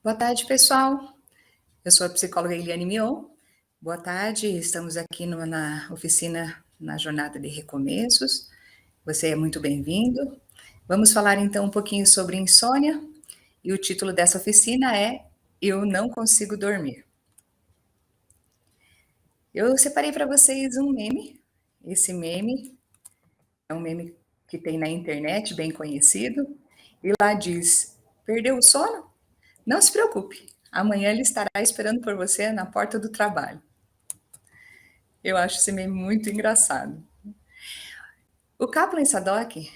Boa tarde, pessoal. Eu sou a psicóloga Eliane Mion. Boa tarde, estamos aqui na oficina na Jornada de Recomeços. Você é muito bem-vindo. Vamos falar então um pouquinho sobre insônia e o título dessa oficina é Eu Não Consigo Dormir. Eu separei para vocês um meme. Esse meme é um meme que tem na internet, bem conhecido, e lá diz: Perdeu o sono? Não se preocupe, amanhã ele estará esperando por você na porta do trabalho. Eu acho esse meme muito engraçado. O Kaplan e Sadock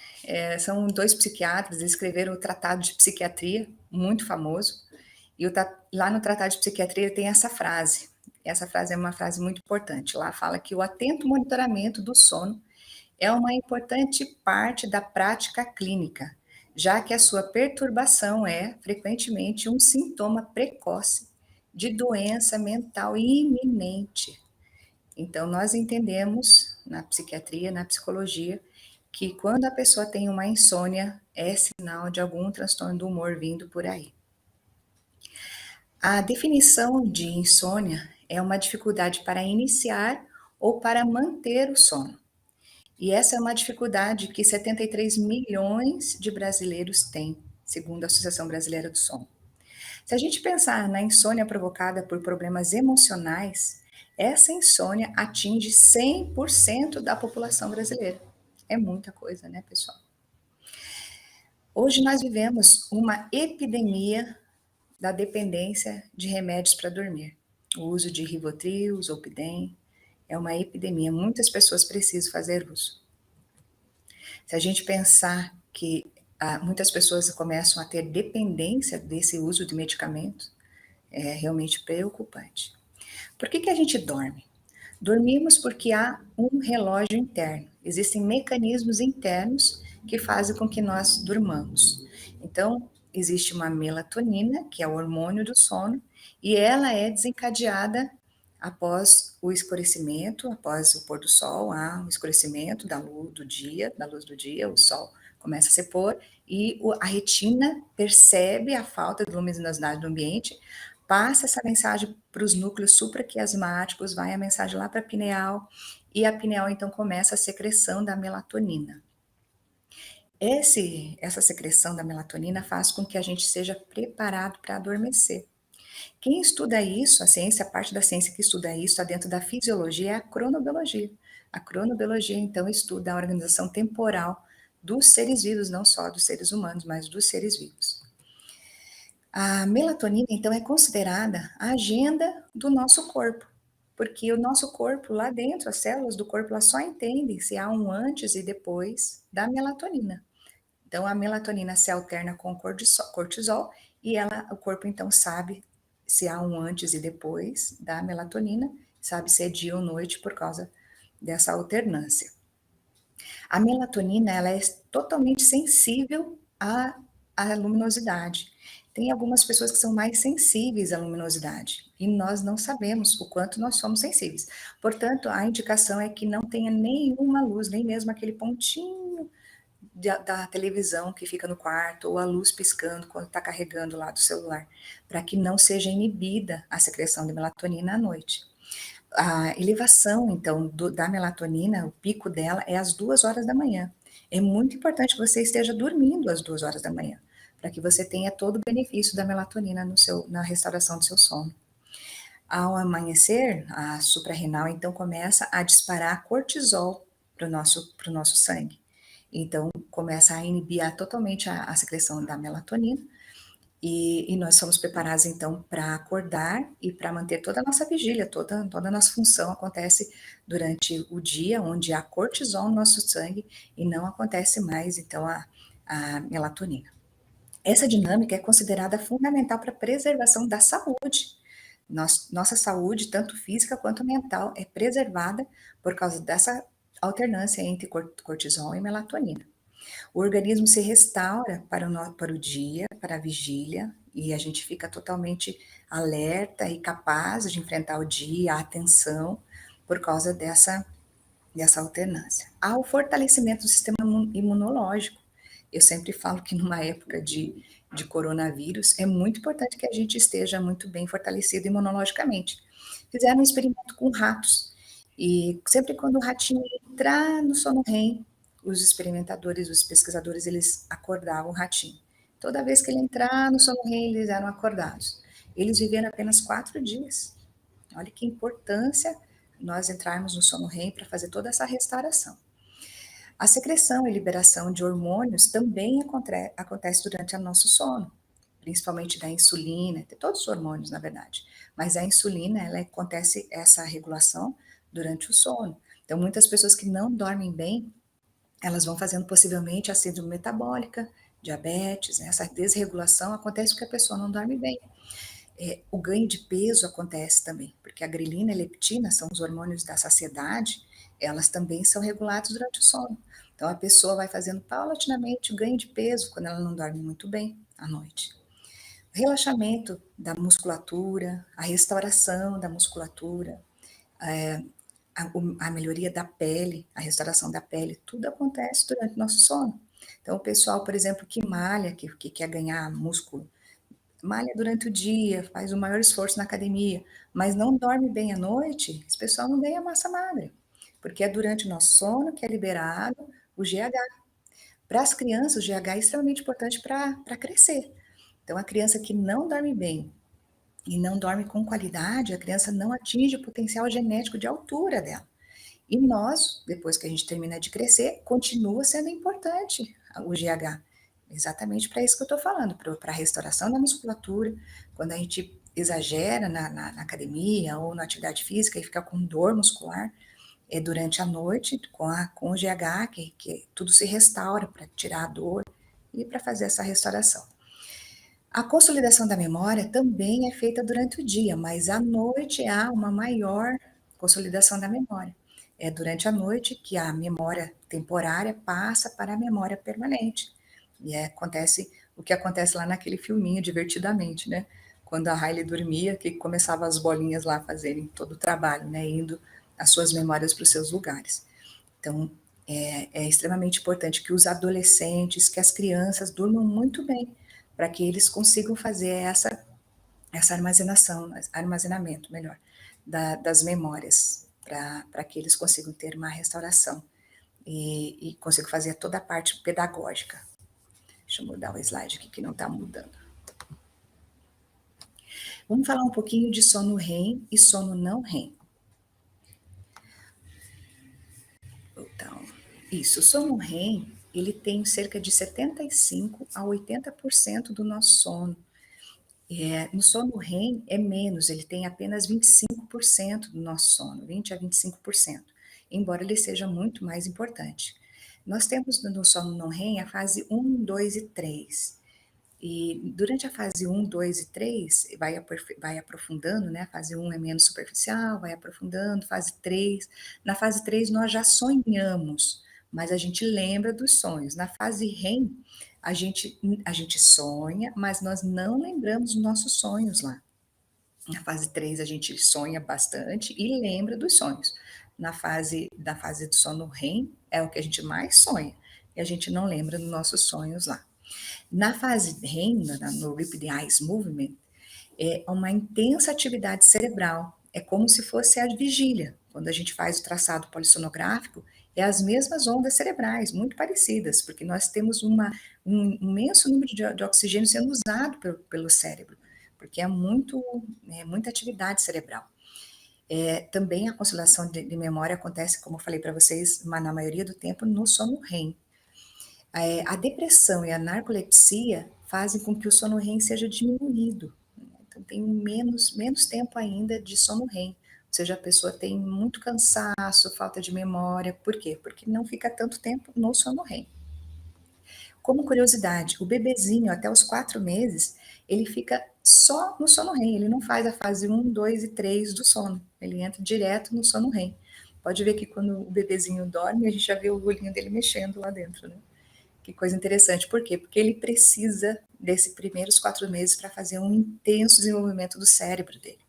são dois psiquiatras, eles escreveram o Tratado de Psiquiatria, muito famoso, e lá no Tratado de Psiquiatria tem essa frase. Essa frase é uma frase muito importante. Lá fala que o atento monitoramento do sono é uma importante parte da prática clínica, já que a sua perturbação é, frequentemente, um sintoma precoce de doença mental iminente. Então, nós entendemos na psiquiatria, na psicologia, que quando a pessoa tem uma insônia, é sinal de algum transtorno do humor vindo por aí. A definição de insônia é uma dificuldade para iniciar ou para manter o sono. E essa é uma dificuldade que 73 milhões de brasileiros têm, segundo a Associação Brasileira do Sono. Se a gente pensar na insônia provocada por problemas emocionais, essa insônia atinge 100% da população brasileira. É muita coisa, né, pessoal? Hoje nós vivemos uma epidemia da dependência de remédios para dormir. O uso de Rivotril, Zolpidem, é uma epidemia. Muitas pessoas precisam fazer uso. Se a gente pensar que muitas pessoas começam a ter dependência desse uso de medicamentos, é realmente preocupante. Por que a gente dorme? Dormimos porque há um relógio interno. Existem mecanismos internos que fazem com que nós durmamos. Então, existe uma melatonina, que é o hormônio do sono, e ela é desencadeada após o escurecimento, após o pôr do sol, há o escurecimento da luz do dia, o sol começa a se pôr e a retina percebe a falta de luminosidade do ambiente, passa essa mensagem para os núcleos supraquiasmáticos, vai a mensagem lá para a pineal, e a pineal então começa a secreção da melatonina. Essa secreção da melatonina faz com que a gente seja preparado para adormecer. Quem estuda isso, a parte da ciência que estuda isso, está dentro da fisiologia, é a cronobiologia. A cronobiologia, então, estuda a organização temporal dos seres vivos, não só dos seres humanos, mas dos seres vivos. A melatonina, então, é considerada a agenda do nosso corpo, porque o nosso corpo, lá dentro, as células do corpo, elas só entendem se há um antes e depois da melatonina. Então, a melatonina se alterna com o cortisol e o corpo, então, sabe se há um antes e depois da melatonina, sabe se é dia ou noite por causa dessa alternância. A melatonina, ela é totalmente sensível à luminosidade. Tem algumas pessoas que são mais sensíveis à luminosidade e nós não sabemos o quanto nós somos sensíveis. Portanto, a indicação é que não tenha nenhuma luz, nem mesmo aquele pontinho da televisão que fica no quarto, ou a luz piscando quando está carregando lá do celular, para que não seja inibida a secreção de melatonina à noite. A elevação, então, da melatonina, o pico dela é às 2 horas da manhã. É muito importante que você esteja dormindo às 2 horas da manhã, para que você tenha todo o benefício da melatonina na restauração do seu sono. Ao amanhecer, a suprarrenal, então, começa a disparar cortisol para o nosso sangue. Então, começa a inibir totalmente a secreção da melatonina, e nós somos preparados, então, para acordar e para manter toda a nossa vigília, toda a nossa função acontece durante o dia, onde há cortisol no nosso sangue e não acontece mais, então, a melatonina. Essa dinâmica é considerada fundamental para a preservação da saúde. Nossa saúde, tanto física quanto mental, é preservada por causa dessa alternância entre cortisol e melatonina. O organismo se restaura para o dia, para a vigília, e a gente fica totalmente alerta e capaz de enfrentar o dia, a atenção, por causa dessa alternância. Há o fortalecimento do sistema imunológico. Eu sempre falo que numa época de de coronavírus, é muito importante que a gente esteja muito bem fortalecido imunologicamente. Fizeram um experimento com ratos, e sempre quando o ratinho entrar no sono REM, os experimentadores, os pesquisadores, eles acordavam o ratinho. Toda vez que ele entrar no sono REM, eles eram acordados. Eles viveram apenas 4 dias. Olha que importância nós entrarmos no sono REM para fazer toda essa restauração. A secreção e liberação de hormônios também acontece durante o nosso sono, principalmente da insulina, de todos os hormônios, na verdade. Mas a insulina, ela acontece essa regulação durante o sono. Então, muitas pessoas que não dormem bem, elas vão fazendo possivelmente a síndrome metabólica, diabetes, né? Essa desregulação acontece porque a pessoa não dorme bem. O ganho de peso acontece também, porque a grelina e a leptina são os hormônios da saciedade, elas também são reguladas durante o sono. Então a pessoa vai fazendo paulatinamente o ganho de peso quando ela não dorme muito bem à noite. O relaxamento da musculatura, a restauração da musculatura, a melhoria da pele, a restauração da pele, tudo acontece durante o nosso sono. Então, o pessoal, por exemplo, que malha, que quer ganhar músculo, malha durante o dia, faz o maior esforço na academia, mas não dorme bem à noite, esse pessoal não ganha massa magra, porque é durante o nosso sono que é liberado o GH. Para as crianças, o GH é extremamente importante para crescer. Então, a criança que não dorme bem e não dorme com qualidade, a criança não atinge o potencial genético de altura dela. E nós, depois que a gente termina de crescer, continua sendo importante o GH. Exatamente para isso que eu estou falando, para a restauração da musculatura, quando a gente exagera na academia ou na atividade física e fica com dor muscular, é durante a noite, com o GH, que tudo se restaura para tirar a dor e para fazer essa restauração. A consolidação da memória também é feita durante o dia, mas à noite há uma maior consolidação da memória. É durante a noite que a memória temporária passa para a memória permanente. E acontece o que acontece lá naquele filminho Divertidamente, né? Quando a Riley dormia, que começava as bolinhas lá a fazerem todo o trabalho, né? Indo as suas memórias para os seus lugares. Então, é extremamente importante que os adolescentes, que as crianças durmam muito bem, para que eles consigam fazer essa armazenamento, melhor, das memórias, para que eles consigam ter uma restauração e consigam fazer toda a parte pedagógica. Deixa eu mudar o slide aqui que não está mudando. Vamos falar um pouquinho de sono REM e sono não REM. Então, isso, o sono REM, ele tem cerca de 75 a 80% do nosso sono. No sono REM é menos, ele tem apenas 25% do nosso sono, 20 a 25%, embora ele seja muito mais importante. Nós temos no sono não REM a fase 1, 2 e 3. E durante a fase 1, 2 e 3, vai aprofundando, né? A fase 1 é menos superficial, vai aprofundando, fase 3. Na fase 3 nós já sonhamos, mas a gente lembra dos sonhos. Na fase REM, a gente, a gente sonha, mas nós não lembramos dos nossos sonhos lá. Na fase 3 a gente sonha bastante e lembra dos sonhos. Da fase do sono REM é o que a gente mais sonha, e a gente não lembra dos nossos sonhos lá. Na fase REM, no Rapid Eye Movement, é uma intensa atividade cerebral. É como se fosse a vigília. Quando a gente faz o traçado polissonográfico, é as mesmas ondas cerebrais, muito parecidas, porque nós temos um imenso número de oxigênio sendo usado pelo cérebro, porque muita atividade cerebral. Também a conciliação de memória acontece, como eu falei para vocês, na maioria do tempo no sono REM. A depressão e a narcolepsia fazem com que o sono REM seja diminuído. Então, tem menos tempo ainda de sono REM. Ou seja, a pessoa tem muito cansaço, falta de memória. Por quê? Porque não fica tanto tempo no sono REM. Como curiosidade, o bebezinho, até os 4 meses, ele fica só no sono REM. Ele não faz a fase 1, 2 e 3 do sono. Ele entra direto no sono REM. Pode ver que quando o bebezinho dorme, a gente já vê o olhinho dele mexendo lá dentro, né? Que coisa interessante. Por quê? Porque ele precisa desses primeiros 4 meses para fazer um intenso desenvolvimento do cérebro dele.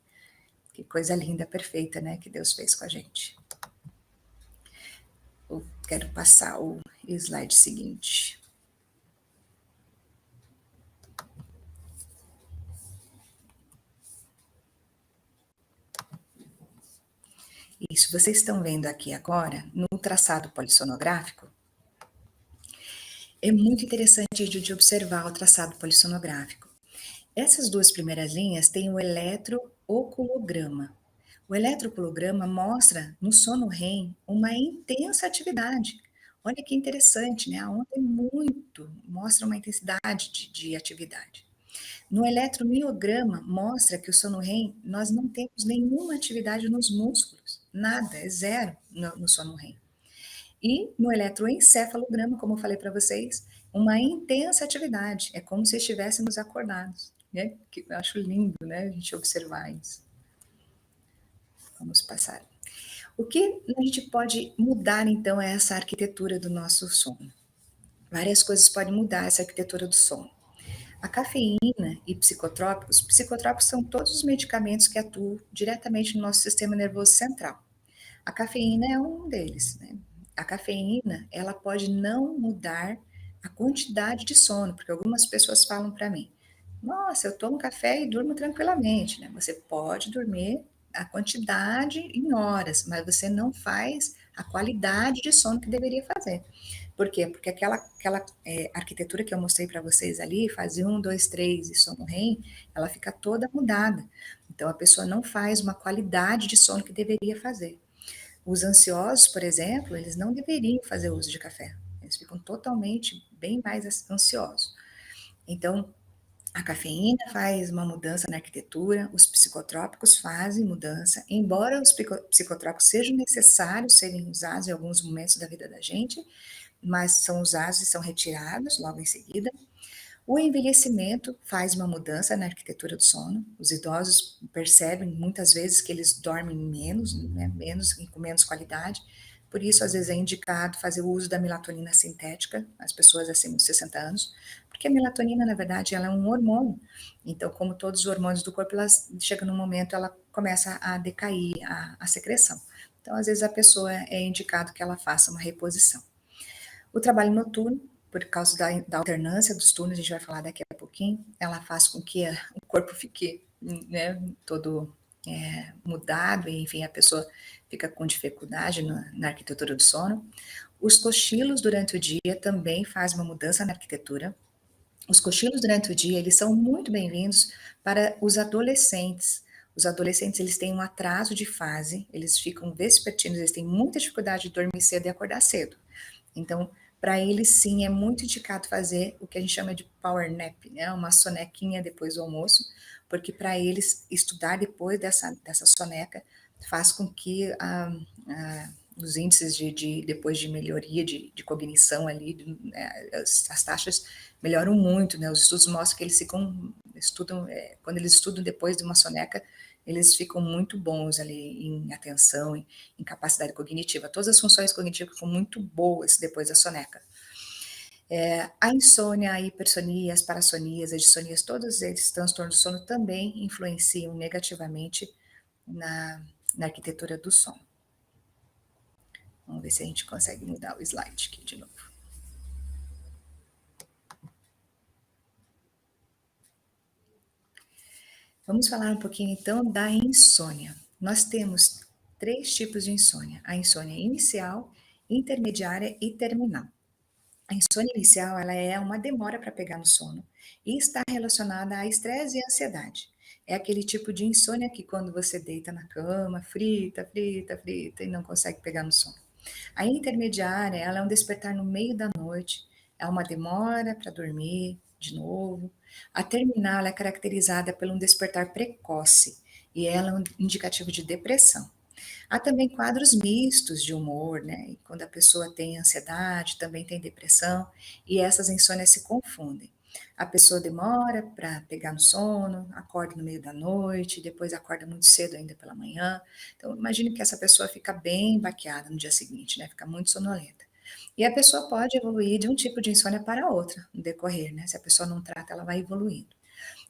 Que coisa linda, perfeita, né? Que Deus fez com a gente. Eu quero passar o slide seguinte. vocês estão vendo aqui agora, no traçado polissonográfico, é muito interessante de observar o traçado polissonográfico. Essas duas primeiras linhas têm o eletrooculograma. O eletrooculograma mostra no sono REM uma intensa atividade. Olha que interessante, né? A onda é muito, mostra uma intensidade de atividade. No eletromiograma mostra que o sono REM nós não temos nenhuma atividade nos músculos, nada, é zero no sono REM. E no eletroencefalograma, como eu falei para vocês, uma intensa atividade, é como se estivéssemos acordados, né? Que eu acho lindo, né, a gente observar isso. Vamos passar. O que a gente pode mudar então é essa arquitetura do nosso sono? Várias coisas podem mudar essa arquitetura do sono. A cafeína e psicotrópicos são todos os medicamentos que atuam diretamente no nosso sistema nervoso central. A cafeína é um deles, né? A cafeína, ela pode não mudar a quantidade de sono, porque algumas pessoas falam para mim: "Nossa, eu tomo café e durmo tranquilamente", né? Você pode dormir a quantidade em horas, mas você não faz a qualidade de sono que deveria fazer. Por quê? Porque aquela arquitetura que eu mostrei para vocês ali, fase 1, 2, 3 e sono REM, ela fica toda mudada. Então a pessoa não faz uma qualidade de sono que deveria fazer. Os ansiosos, por exemplo, eles não deveriam fazer uso de café. Eles ficam totalmente bem mais ansiosos. Então, a cafeína faz uma mudança na arquitetura, os psicotrópicos fazem mudança, embora os psicotrópicos sejam necessários serem usados em alguns momentos da vida da gente, mas são usados e são retirados logo em seguida. O envelhecimento faz uma mudança na arquitetura do sono. Os idosos percebem muitas vezes que eles dormem menos, né, menos e com menos qualidade. Por isso, às vezes é indicado fazer o uso da melatonina sintética, as pessoas acima de 60 anos, porque a melatonina, na verdade, ela é um hormônio. Então, como todos os hormônios do corpo, ela chega num momento, ela começa a decair a secreção. Então, às vezes a pessoa é indicado que ela faça uma reposição. O trabalho noturno, por causa da alternância dos turnos, a gente vai falar daqui a pouquinho, ela faz com que o corpo fique, né, todo mudado, e, enfim, a pessoa fica com dificuldade na arquitetura do sono. Os cochilos durante o dia também faz uma mudança na arquitetura. Os cochilos durante o dia, eles são muito bem-vindos para os adolescentes. Os adolescentes, eles têm um atraso de fase, eles ficam vespertinos, eles têm muita dificuldade de dormir cedo e acordar cedo. Então, para eles, sim, é muito indicado fazer o que a gente chama de power nap, né? Uma sonequinha depois do almoço, porque para eles, estudar depois dessa soneca faz com que os índices depois de melhoria de cognição ali, as taxas melhoram muito, né? Os estudos mostram que eles quando eles estudam depois de uma soneca, eles ficam muito bons ali em atenção, em capacidade cognitiva. Todas as funções cognitivas ficam muito boas depois da soneca. A insônia, a hipersonia, as parassonias, as dissonias, todos esses transtornos do sono também influenciam negativamente na arquitetura do sono. Vamos ver se a gente consegue mudar o slide aqui de novo. Vamos falar um pouquinho então da insônia. Nós temos 3 tipos de insônia: a insônia inicial, intermediária e terminal. A insônia inicial, ela é uma demora para pegar no sono e está relacionada a estresse e ansiedade. É aquele tipo de insônia que quando você deita na cama, frita, frita, frita e não consegue pegar no sono. A intermediária, ela é um despertar no meio da noite, é uma demora para dormir de novo. A terminal, ela é caracterizada por um despertar precoce e ela é um indicativo de depressão. Há também quadros mistos de humor, né? E quando a pessoa tem ansiedade, também tem depressão, e essas insônias se confundem. A pessoa demora para pegar no sono, acorda no meio da noite, depois acorda muito cedo ainda pela manhã. Então, imagine que essa pessoa fica bem baqueada no dia seguinte, né? Fica muito sonolenta. E a pessoa pode evoluir de um tipo de insônia para outra no decorrer, né? Se a pessoa não trata, ela vai evoluindo.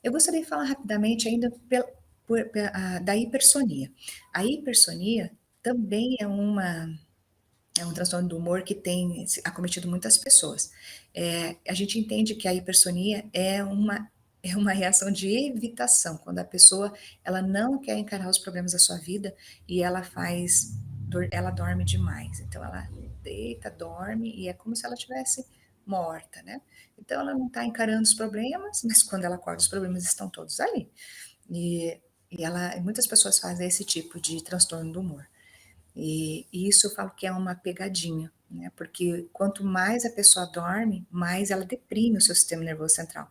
Eu gostaria de falar rapidamente ainda da hipersonia. A hipersonia também é um transtorno do humor que tem acometido muitas pessoas. A gente entende que a hipersonia é uma reação de evitação, quando a pessoa ela não quer encarar os problemas da sua vida e ela faz ela dorme demais, então ela deita, dorme e é como se ela tivesse morta, né. Então ela não está encarando os problemas, mas quando ela acorda os problemas estão todos ali. E muitas pessoas fazem esse tipo de transtorno do humor. E isso eu falo que é uma pegadinha, né, porque quanto mais a pessoa dorme, mais ela deprime o seu sistema nervoso central.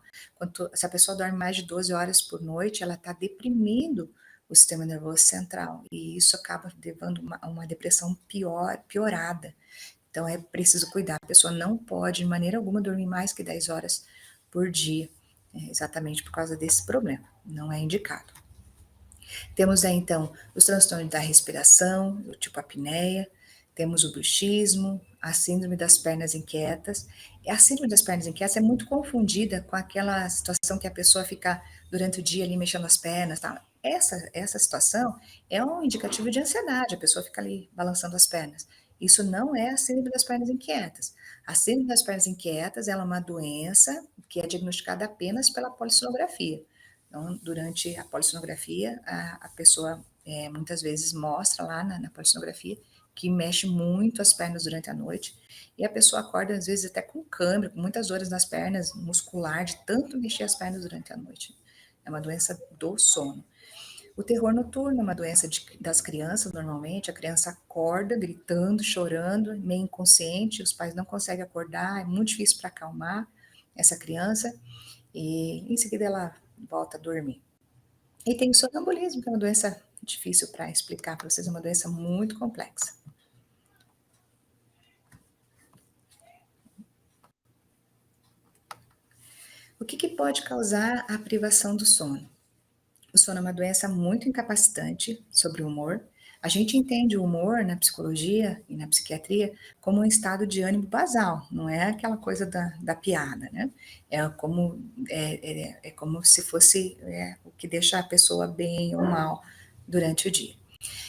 Se a pessoa dorme mais de 12 horas por noite, ela está deprimindo o sistema nervoso central, e isso acaba levando a uma depressão piorada. Então é preciso cuidar, a pessoa não pode de maneira alguma dormir mais que 10 horas por dia, exatamente por causa desse problema, não é indicado. Temos aí então os transtornos da respiração, do tipo apneia, temos o bruxismo, a síndrome das pernas inquietas. E a síndrome das pernas inquietas é muito confundida com aquela situação que a pessoa fica durante o dia ali mexendo as pernas, tá? Essa situação é um indicativo de ansiedade, a pessoa fica ali balançando as pernas. Isso não é a síndrome das pernas inquietas. A síndrome das pernas inquietas ela é uma doença que é diagnosticada apenas pela polissonografia. Então, durante a polissonografia, a pessoa muitas vezes mostra lá na polissonografia que mexe muito as pernas durante a noite e a pessoa acorda às vezes até com câimbra, com muitas dores nas pernas, muscular, de tanto mexer as pernas durante a noite. É uma doença do sono. O terror noturno é uma doença das crianças, normalmente. A criança acorda gritando, chorando, meio inconsciente, os pais não conseguem acordar, é muito difícil para acalmar essa criança e em seguida ela volta a dormir. E tem o sonambulismo, que é uma doença difícil para explicar para vocês, é uma doença muito complexa. O que pode causar a privação do sono? O sono é uma doença muito incapacitante sobre o humor. A gente entende o humor na psicologia e na psiquiatria como um estado de ânimo basal, não é aquela coisa da piada, né? É como se fosse o que deixa a pessoa bem ou mal durante o dia.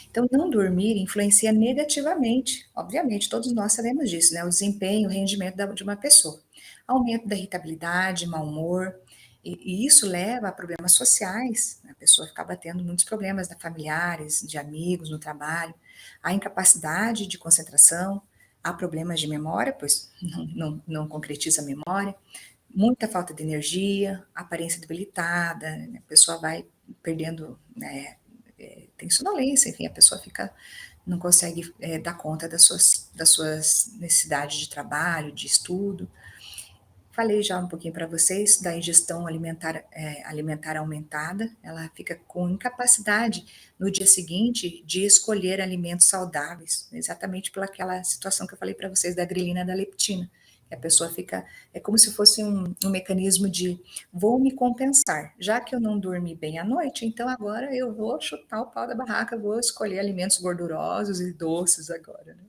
Então, não dormir influencia negativamente, obviamente, todos nós sabemos disso, né? O desempenho, o rendimento de uma pessoa. Aumento da irritabilidade, mau humor, e isso leva a problemas sociais, né? A pessoa acaba tendo muitos problemas familiares, de amigos, no trabalho, a incapacidade de concentração, há problemas de memória, pois não concretiza a memória, muita falta de energia, aparência debilitada, né? A pessoa vai perdendo, né, tem sonolência, enfim, a pessoa não consegue dar conta das suas necessidades de trabalho, de estudo. Falei já um pouquinho para vocês da ingestão alimentar aumentada, ela fica com incapacidade no dia seguinte de escolher alimentos saudáveis, exatamente pelaquela situação que eu falei para vocês da grelina da leptina, que a pessoa fica, é como se fosse um mecanismo de vou me compensar, já que eu não dormi bem à noite, então agora eu vou chutar o pau da barraca, vou escolher alimentos gordurosos e doces agora, né?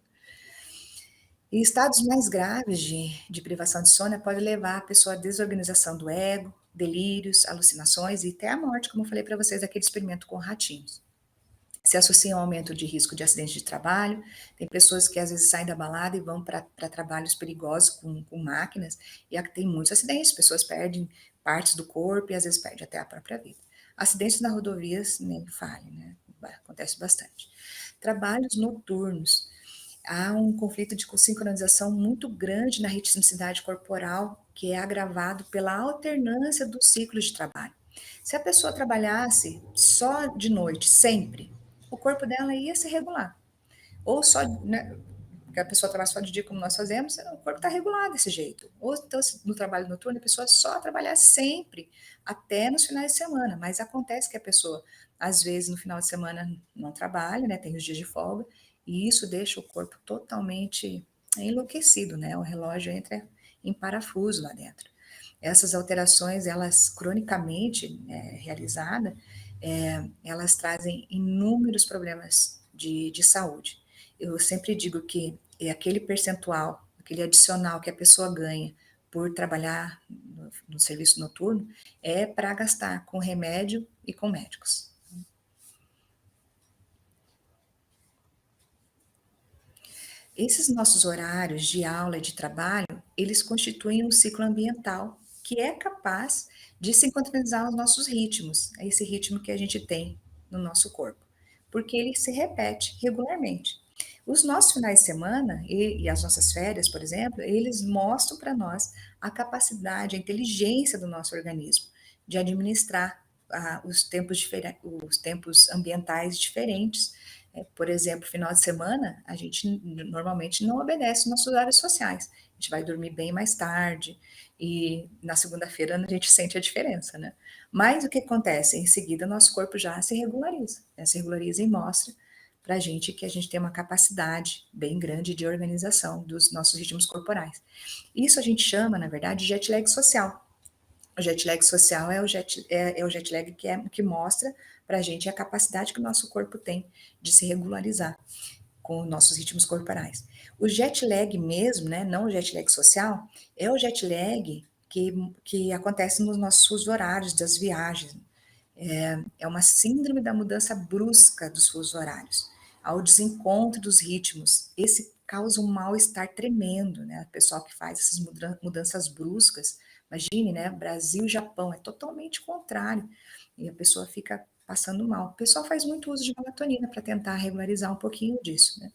E estados mais graves de privação de sono pode levar a pessoa à desorganização do ego, delírios, alucinações e até a morte, como eu falei para vocês, daquele experimento com ratinhos. Se associa ao aumento de risco de acidente de trabalho, tem pessoas que às vezes saem da balada e vão para trabalhos perigosos com máquinas, e tem muitos acidentes, pessoas perdem partes do corpo e às vezes perdem até a própria vida. Acidentes nas rodovias, nem fale, né? Acontece bastante. Trabalhos noturnos, há um conflito de sincronização muito grande na ritmicidade corporal, que é agravado pela alternância dos ciclos de trabalho. Se a pessoa trabalhasse só de noite, sempre, o corpo dela ia se regular. Ou só, né, porque a pessoa trabalha só de dia, como nós fazemos, o corpo está regulado desse jeito. Ou então, no trabalho noturno, a pessoa só trabalhar sempre, até nos finais de semana. Mas acontece que a pessoa, às vezes, no final de semana não trabalha, né, tem os dias de folga, e isso deixa o corpo totalmente enlouquecido, né? O relógio entra em parafuso lá dentro. Essas alterações, elas cronicamente realizadas, elas trazem inúmeros problemas de saúde. Eu sempre digo que é aquele percentual, aquele adicional que a pessoa ganha por trabalhar no serviço noturno, é para gastar com remédio e com médicos. Esses nossos horários de aula e de trabalho, eles constituem um ciclo ambiental que é capaz de sincronizar os nossos ritmos, é esse ritmo que a gente tem no nosso corpo, porque ele se repete regularmente. Os nossos finais de semana e as nossas férias, por exemplo, eles mostram para nós a capacidade, a inteligência do nosso organismo de administrar os tempos ambientais diferentes. Por exemplo, final de semana, a gente normalmente não obedece nossos horários sociais. A gente vai dormir bem mais tarde e na segunda-feira a gente sente a diferença, né? Mas o que acontece? Em seguida, nosso corpo já se regulariza, né? Se regulariza e mostra para a gente que a gente tem uma capacidade bem grande de organização dos nossos ritmos corporais. Isso a gente chama, na verdade, de jet lag social. O jet lag social é o jet lag que mostra para a gente a capacidade que o nosso corpo tem de se regularizar com nossos ritmos corporais. O jet lag mesmo, né, não o jet lag social, é o jet lag que acontece nos nossos fusos horários das viagens. É uma síndrome da mudança brusca dos fusos horários, ao desencontro dos ritmos. Esse causa um mal-estar tremendo, né? O pessoal que faz essas mudanças bruscas, imagine, né? Brasil e Japão, é totalmente contrário. E a pessoa fica passando mal. O pessoal faz muito uso de melatonina para tentar regularizar um pouquinho disso, né?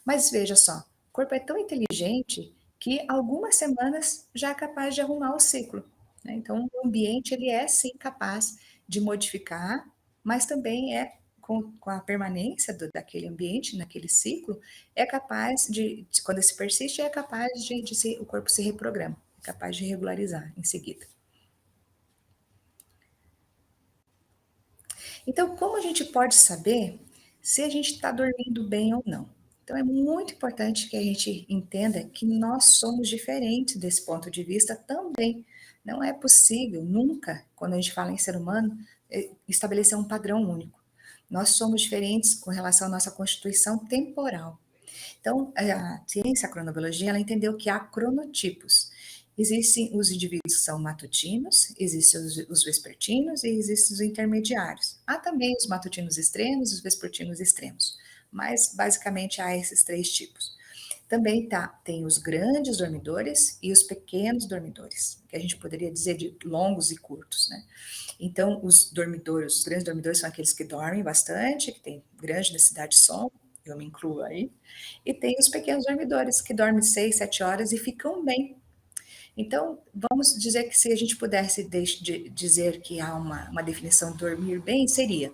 Mas veja só, o corpo é tão inteligente que algumas semanas já é capaz de arrumar o ciclo, né? Então, o ambiente ele é sim capaz de modificar, mas também é com a permanência daquele ambiente, naquele ciclo, é capaz quando se persiste, é capaz o corpo se reprograma, é capaz de regularizar em seguida. Então, como a gente pode saber se a gente está dormindo bem ou não? Então, é muito importante que a gente entenda que nós somos diferentes desse ponto de vista também. Não é possível nunca, quando a gente fala em ser humano, estabelecer um padrão único. Nós somos diferentes com relação à nossa constituição temporal. Então, a ciência, a cronobiologia, ela entendeu que há cronotipos. Existem os indivíduos que são matutinos, existem os vespertinos e existem os intermediários. Há também os matutinos extremos e os vespertinos extremos, mas basicamente há esses três tipos. Também tem os grandes dormidores e os pequenos dormidores, que a gente poderia dizer de longos e curtos, né? Então, os grandes dormidores são aqueles que dormem bastante, que têm grande necessidade de sono, eu me incluo aí, e tem os pequenos dormidores, que dormem 6, 7 horas e ficam bem. Então, vamos dizer que se a gente pudesse dizer que há uma definição de dormir bem, seria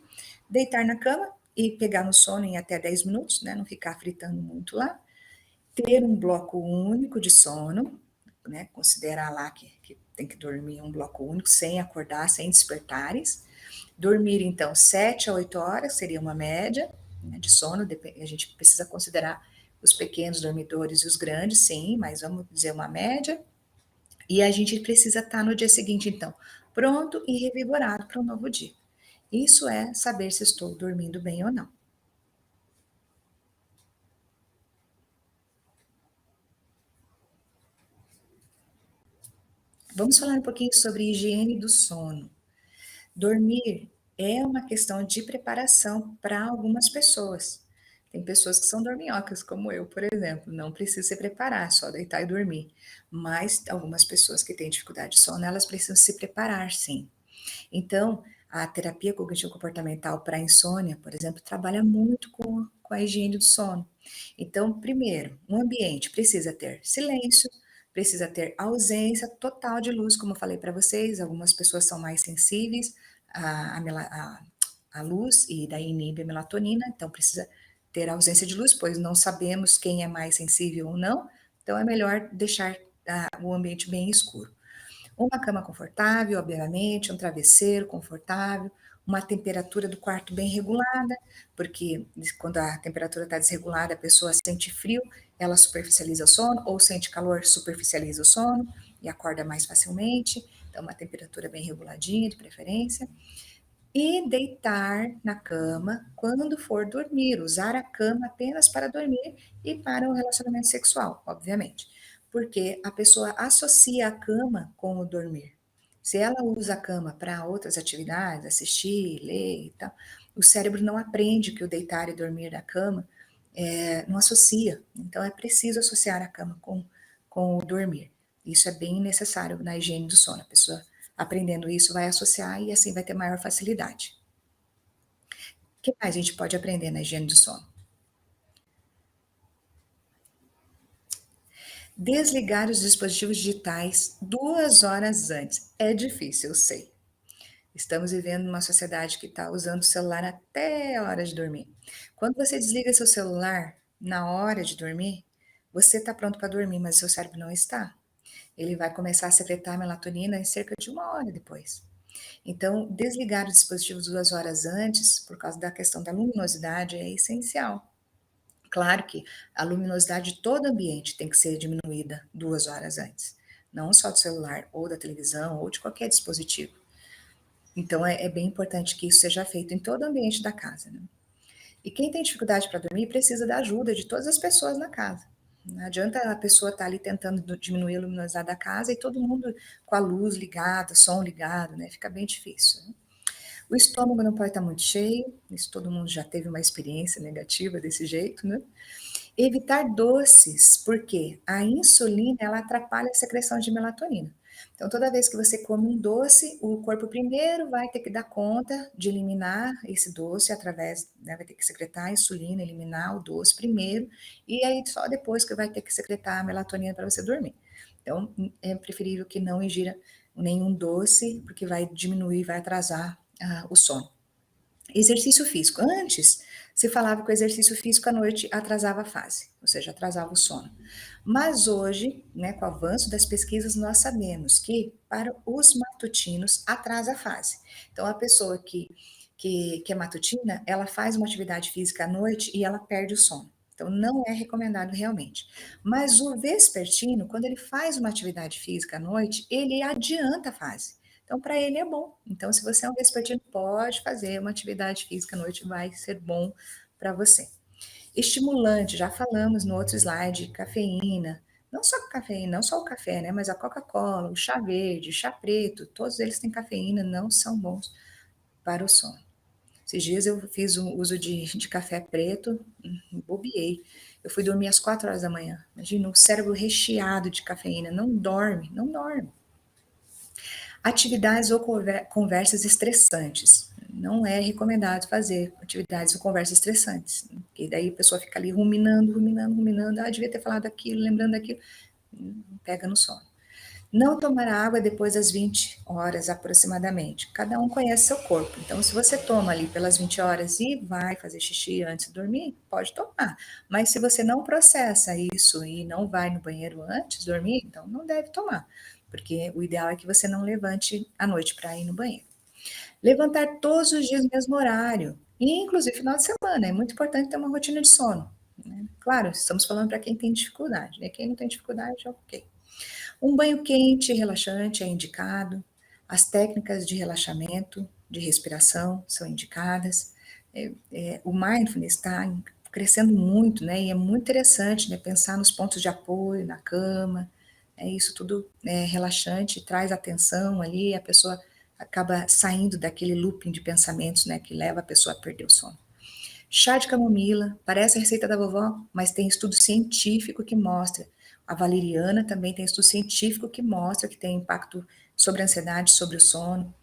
deitar na cama e pegar no sono em até 10 minutos, né, não ficar fritando muito lá, ter um bloco único de sono, né, considerar lá que tem que dormir um bloco único, sem acordar, sem despertares, dormir então 7 a 8 horas, seria uma média, né, de sono, a gente precisa considerar os pequenos dormidores e os grandes, sim, mas vamos dizer uma média, e a gente precisa estar no dia seguinte, então, pronto e revigorado para um novo dia. Isso é saber se estou dormindo bem ou não. Vamos falar um pouquinho sobre higiene do sono. Dormir é uma questão de preparação para algumas pessoas. Tem pessoas que são dorminhocas, como eu, por exemplo, não precisa se preparar, só deitar e dormir. Mas algumas pessoas que têm dificuldade de sono, elas precisam se preparar, sim. Então, a terapia cognitivo-comportamental para insônia, por exemplo, trabalha muito com a higiene do sono. Então, primeiro, um ambiente precisa ter silêncio, precisa ter ausência total de luz, como eu falei para vocês, algumas pessoas são mais sensíveis à luz e daí inibe a melatonina, então precisa ter ausência de luz, pois não sabemos quem é mais sensível ou não, então é melhor deixar o ambiente bem escuro. Uma cama confortável, obviamente, um travesseiro confortável, uma temperatura do quarto bem regulada, porque quando a temperatura está desregulada, a pessoa sente frio, ela superficializa o sono, ou sente calor, superficializa o sono e acorda mais facilmente. Então, uma temperatura bem reguladinha, de preferência. E deitar na cama quando for dormir, usar a cama apenas para dormir e para o relacionamento sexual, obviamente, porque a pessoa associa a cama com o dormir. Se ela usa a cama para outras atividades, assistir, ler e tal, o cérebro não aprende que o deitar e dormir na cama não associa. Então é preciso associar a cama com o dormir. Isso é bem necessário na higiene do sono. A pessoa aprendendo isso vai associar e assim vai ter maior facilidade. O que mais a gente pode aprender na higiene do sono? Desligar os dispositivos digitais 2 horas antes. É difícil, eu sei. Estamos vivendo numa sociedade que está usando o celular até a hora de dormir. Quando você desliga seu celular na hora de dormir, você está pronto para dormir, mas seu cérebro não está. Ele vai começar a secretar melatonina em cerca de 1 hora depois. Então, desligar os dispositivos 2 horas antes, por causa da questão da luminosidade, é essencial. Claro que a luminosidade de todo ambiente tem que ser diminuída 2 horas antes, não só do celular, ou da televisão, ou de qualquer dispositivo. Então, é bem importante que isso seja feito em todo o ambiente da casa, né? E quem tem dificuldade para dormir precisa da ajuda de todas as pessoas na casa. Não adianta a pessoa estar ali tentando diminuir a luminosidade da casa e todo mundo com a luz ligada, som ligado, né? Fica bem difícil, né? O estômago não pode estar muito cheio, isso todo mundo já teve uma experiência negativa desse jeito, né? Evitar doces, porque a insulina ela atrapalha a secreção de melatonina. Então, toda vez que você come um doce, o corpo primeiro vai ter que dar conta de eliminar esse doce através, né, vai ter que secretar a insulina, eliminar o doce primeiro, e aí só depois que vai ter que secretar a melatonina para você dormir. Então, é preferível que não ingira nenhum doce, porque vai diminuir, vai atrasar o sono. Exercício físico. Antes, se falava que o exercício físico à noite atrasava a fase, ou seja, atrasava o sono. Mas hoje, né, com o avanço das pesquisas, nós sabemos que para os matutinos atrasa a fase. Então, a pessoa que é matutina, ela faz uma atividade física à noite e ela perde o sono. Então, não é recomendado realmente. Mas o vespertino, quando ele faz uma atividade física à noite, ele adianta a fase. Então, para ele é bom. Então, se você é um vespertino, pode fazer uma atividade física à noite, vai ser bom para você. Estimulante, já falamos no outro slide, cafeína. Não só cafeína, não só o café, né? Mas a Coca-Cola, o chá verde, o chá preto, todos eles têm cafeína, não são bons para o sono. Esses dias eu fiz o uso de café preto, bobiei. Eu fui dormir às 4 horas da manhã. Imagina, o cérebro recheado de cafeína, não dorme, não dorme. Atividades ou conversas estressantes. Não é recomendado fazer atividades ou conversas estressantes, porque daí a pessoa fica ali ruminando, ruminando, ruminando. Ah, devia ter falado aquilo, lembrando aquilo. Pega no sono. Não tomar água depois das 20 horas aproximadamente. Cada um conhece seu corpo. Então, se você toma ali pelas 20 horas e vai fazer xixi antes de dormir, pode tomar. Mas se você não processa isso e não vai no banheiro antes de dormir, então não deve tomar. Porque o ideal é que você não levante à noite para ir no banheiro. Levantar todos os dias no mesmo horário, inclusive final de semana. É muito importante ter uma rotina de sono, né? Claro, estamos falando para quem tem dificuldade, né? Quem não tem dificuldade, ok. Um banho quente e relaxante é indicado. As técnicas de relaxamento, de respiração são indicadas. O mindfulness está crescendo muito, né? E é muito interessante, né? Pensar nos pontos de apoio, na cama. Isso tudo é relaxante, traz atenção ali, a pessoa acaba saindo daquele looping de pensamentos, né? Que leva a pessoa a perder o sono. Chá de camomila, parece a receita da vovó, mas tem estudo científico que mostra. A valeriana também tem estudo científico que mostra que tem impacto sobre a ansiedade, sobre o sono.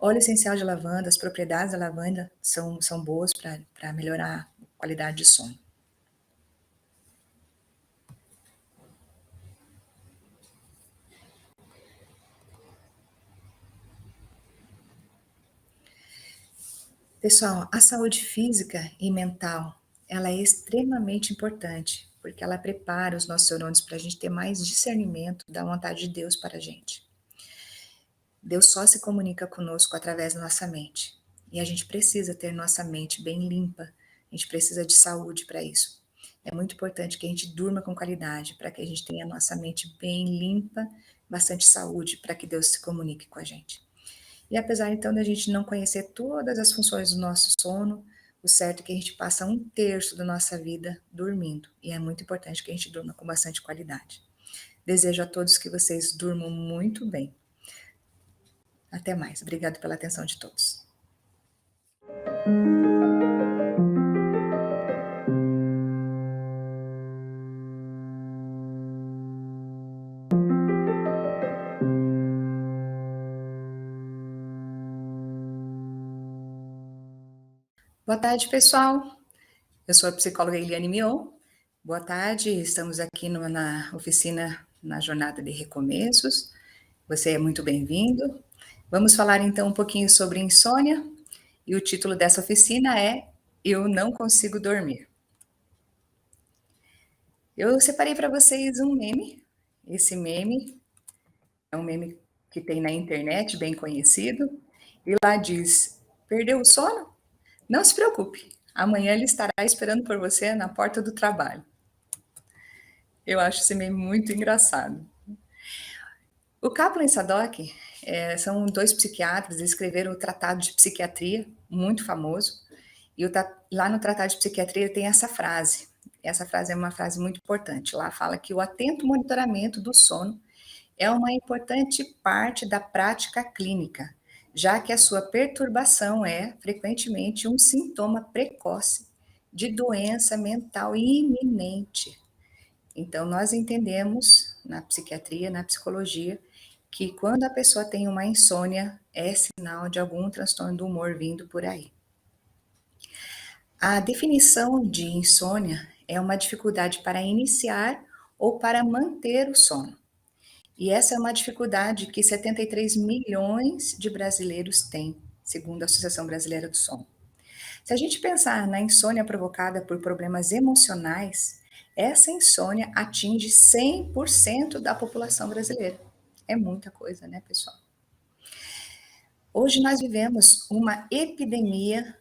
Óleo essencial de lavanda, as propriedades da lavanda são boas para melhorar a qualidade de sono. Pessoal, a saúde física e mental, ela é extremamente importante, porque ela prepara os nossos neurônios para a gente ter mais discernimento da vontade de Deus para a gente. Deus só se comunica conosco através da nossa mente. E a gente precisa ter nossa mente bem limpa. A gente precisa de saúde para isso. É muito importante que a gente durma com qualidade, para que a gente tenha a nossa mente bem limpa, bastante saúde, para que Deus se comunique com a gente. E apesar então da gente não conhecer todas as funções do nosso sono, o certo é que a gente passa 1/3 da nossa vida dormindo. E é muito importante que a gente durma com bastante qualidade. Desejo a todos que vocês durmam muito bem. Até mais. Obrigado pela atenção de todos. Boa tarde, pessoal. Eu sou a psicóloga Eliane Mion Boa tarde, estamos aqui na oficina na jornada de recomeços. Você é muito bem-vindo. Vamos falar então um pouquinho sobre insônia e o título dessa oficina é Eu Não Consigo Dormir. Eu separei para vocês um meme. Esse meme é um meme que tem na internet, bem conhecido, e lá diz: Perdeu o sono? Não se preocupe, amanhã ele estará esperando por você na porta do trabalho. Eu acho esse meme muito engraçado. O Kaplan e Sadock são dois psiquiatras, eles escreveram o Tratado de Psiquiatria, muito famoso, e lá no Tratado de Psiquiatria tem essa frase. Essa frase é uma frase muito importante. Lá fala que o atento monitoramento do sono é uma importante parte da prática clínica, já que a sua perturbação é, frequentemente, um sintoma precoce de doença mental iminente. Então, nós entendemos na psiquiatria, na psicologia, que quando a pessoa tem uma insônia, é sinal de algum transtorno do humor vindo por aí. A definição de insônia é uma dificuldade para iniciar ou para manter o sono. E essa é uma dificuldade que 73 milhões de brasileiros têm, segundo a Associação Brasileira do Sono. Se a gente pensar na insônia provocada por problemas emocionais, essa insônia atinge 100% da população brasileira. É muita coisa, né, pessoal? Hoje nós vivemos uma epidemia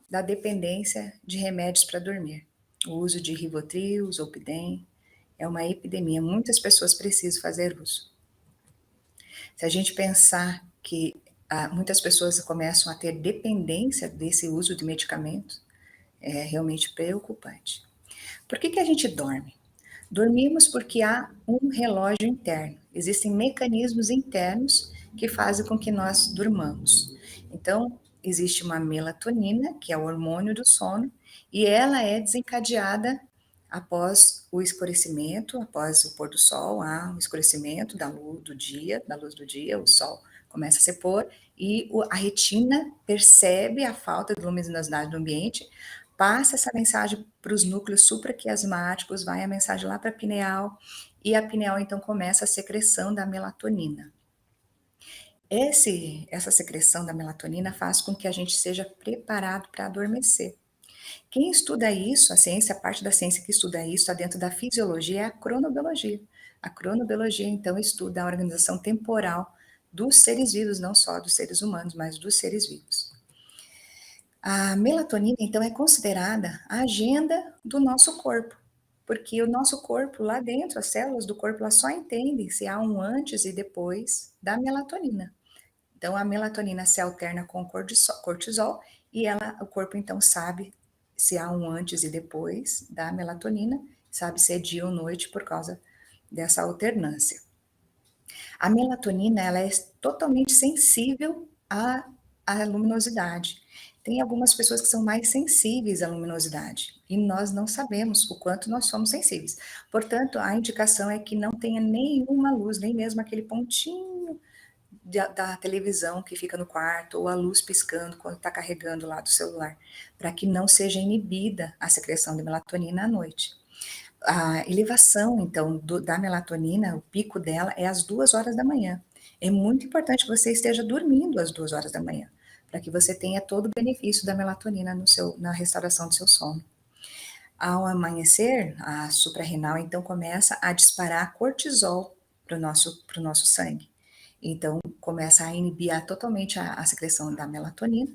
da dependência de remédios para dormir. O uso de Rivotril, Zolpidem, é uma epidemia. Muitas pessoas precisam fazer uso. Se a gente pensar que muitas pessoas começam a ter dependência desse uso de medicamentos, é realmente preocupante. Por que a gente dorme? Dormimos porque há um relógio interno. Existem mecanismos internos que fazem com que nós durmamos. Então, existe uma melatonina, que é o hormônio do sono, e ela é desencadeada após o escurecimento, após o pôr do sol, há o escurecimento da luz do dia, o sol começa a se pôr e a retina percebe a falta de luminosidade do ambiente, passa essa mensagem para os núcleos supraquiasmáticos, vai a mensagem lá para a pineal, e a pineal então começa a secreção da melatonina. Essa secreção da melatonina faz com que a gente seja preparado para adormecer. Quem estuda isso, a parte da ciência que estuda isso, está dentro da fisiologia, é a cronobiologia. A cronobiologia, então, estuda a organização temporal dos seres vivos, não só dos seres humanos, mas dos seres vivos. A melatonina, então, é considerada a agenda do nosso corpo, porque o nosso corpo, lá dentro, as células do corpo, elas só entendem se há um antes e depois da melatonina. Então, a melatonina se alterna com o cortisol e o corpo, então, sabe se há um antes e depois da melatonina, sabe se é dia ou noite por causa dessa alternância. A melatonina, ela é totalmente sensível à luminosidade. Tem algumas pessoas que são mais sensíveis à luminosidade e nós não sabemos o quanto nós somos sensíveis. Portanto, a indicação é que não tenha nenhuma luz, nem mesmo aquele pontinho da televisão que fica no quarto ou a luz piscando quando está carregando lá do celular, para que não seja inibida a secreção de melatonina à noite. A elevação, então, da melatonina, o pico dela é às 2 horas da manhã. É muito importante que você esteja dormindo às 2 horas da manhã, para que você tenha todo o benefício da melatonina na restauração do seu sono. Ao amanhecer, a suprarrenal, então, começa a disparar cortisol para o nosso sangue. Então, começa a inibir totalmente a secreção da melatonina,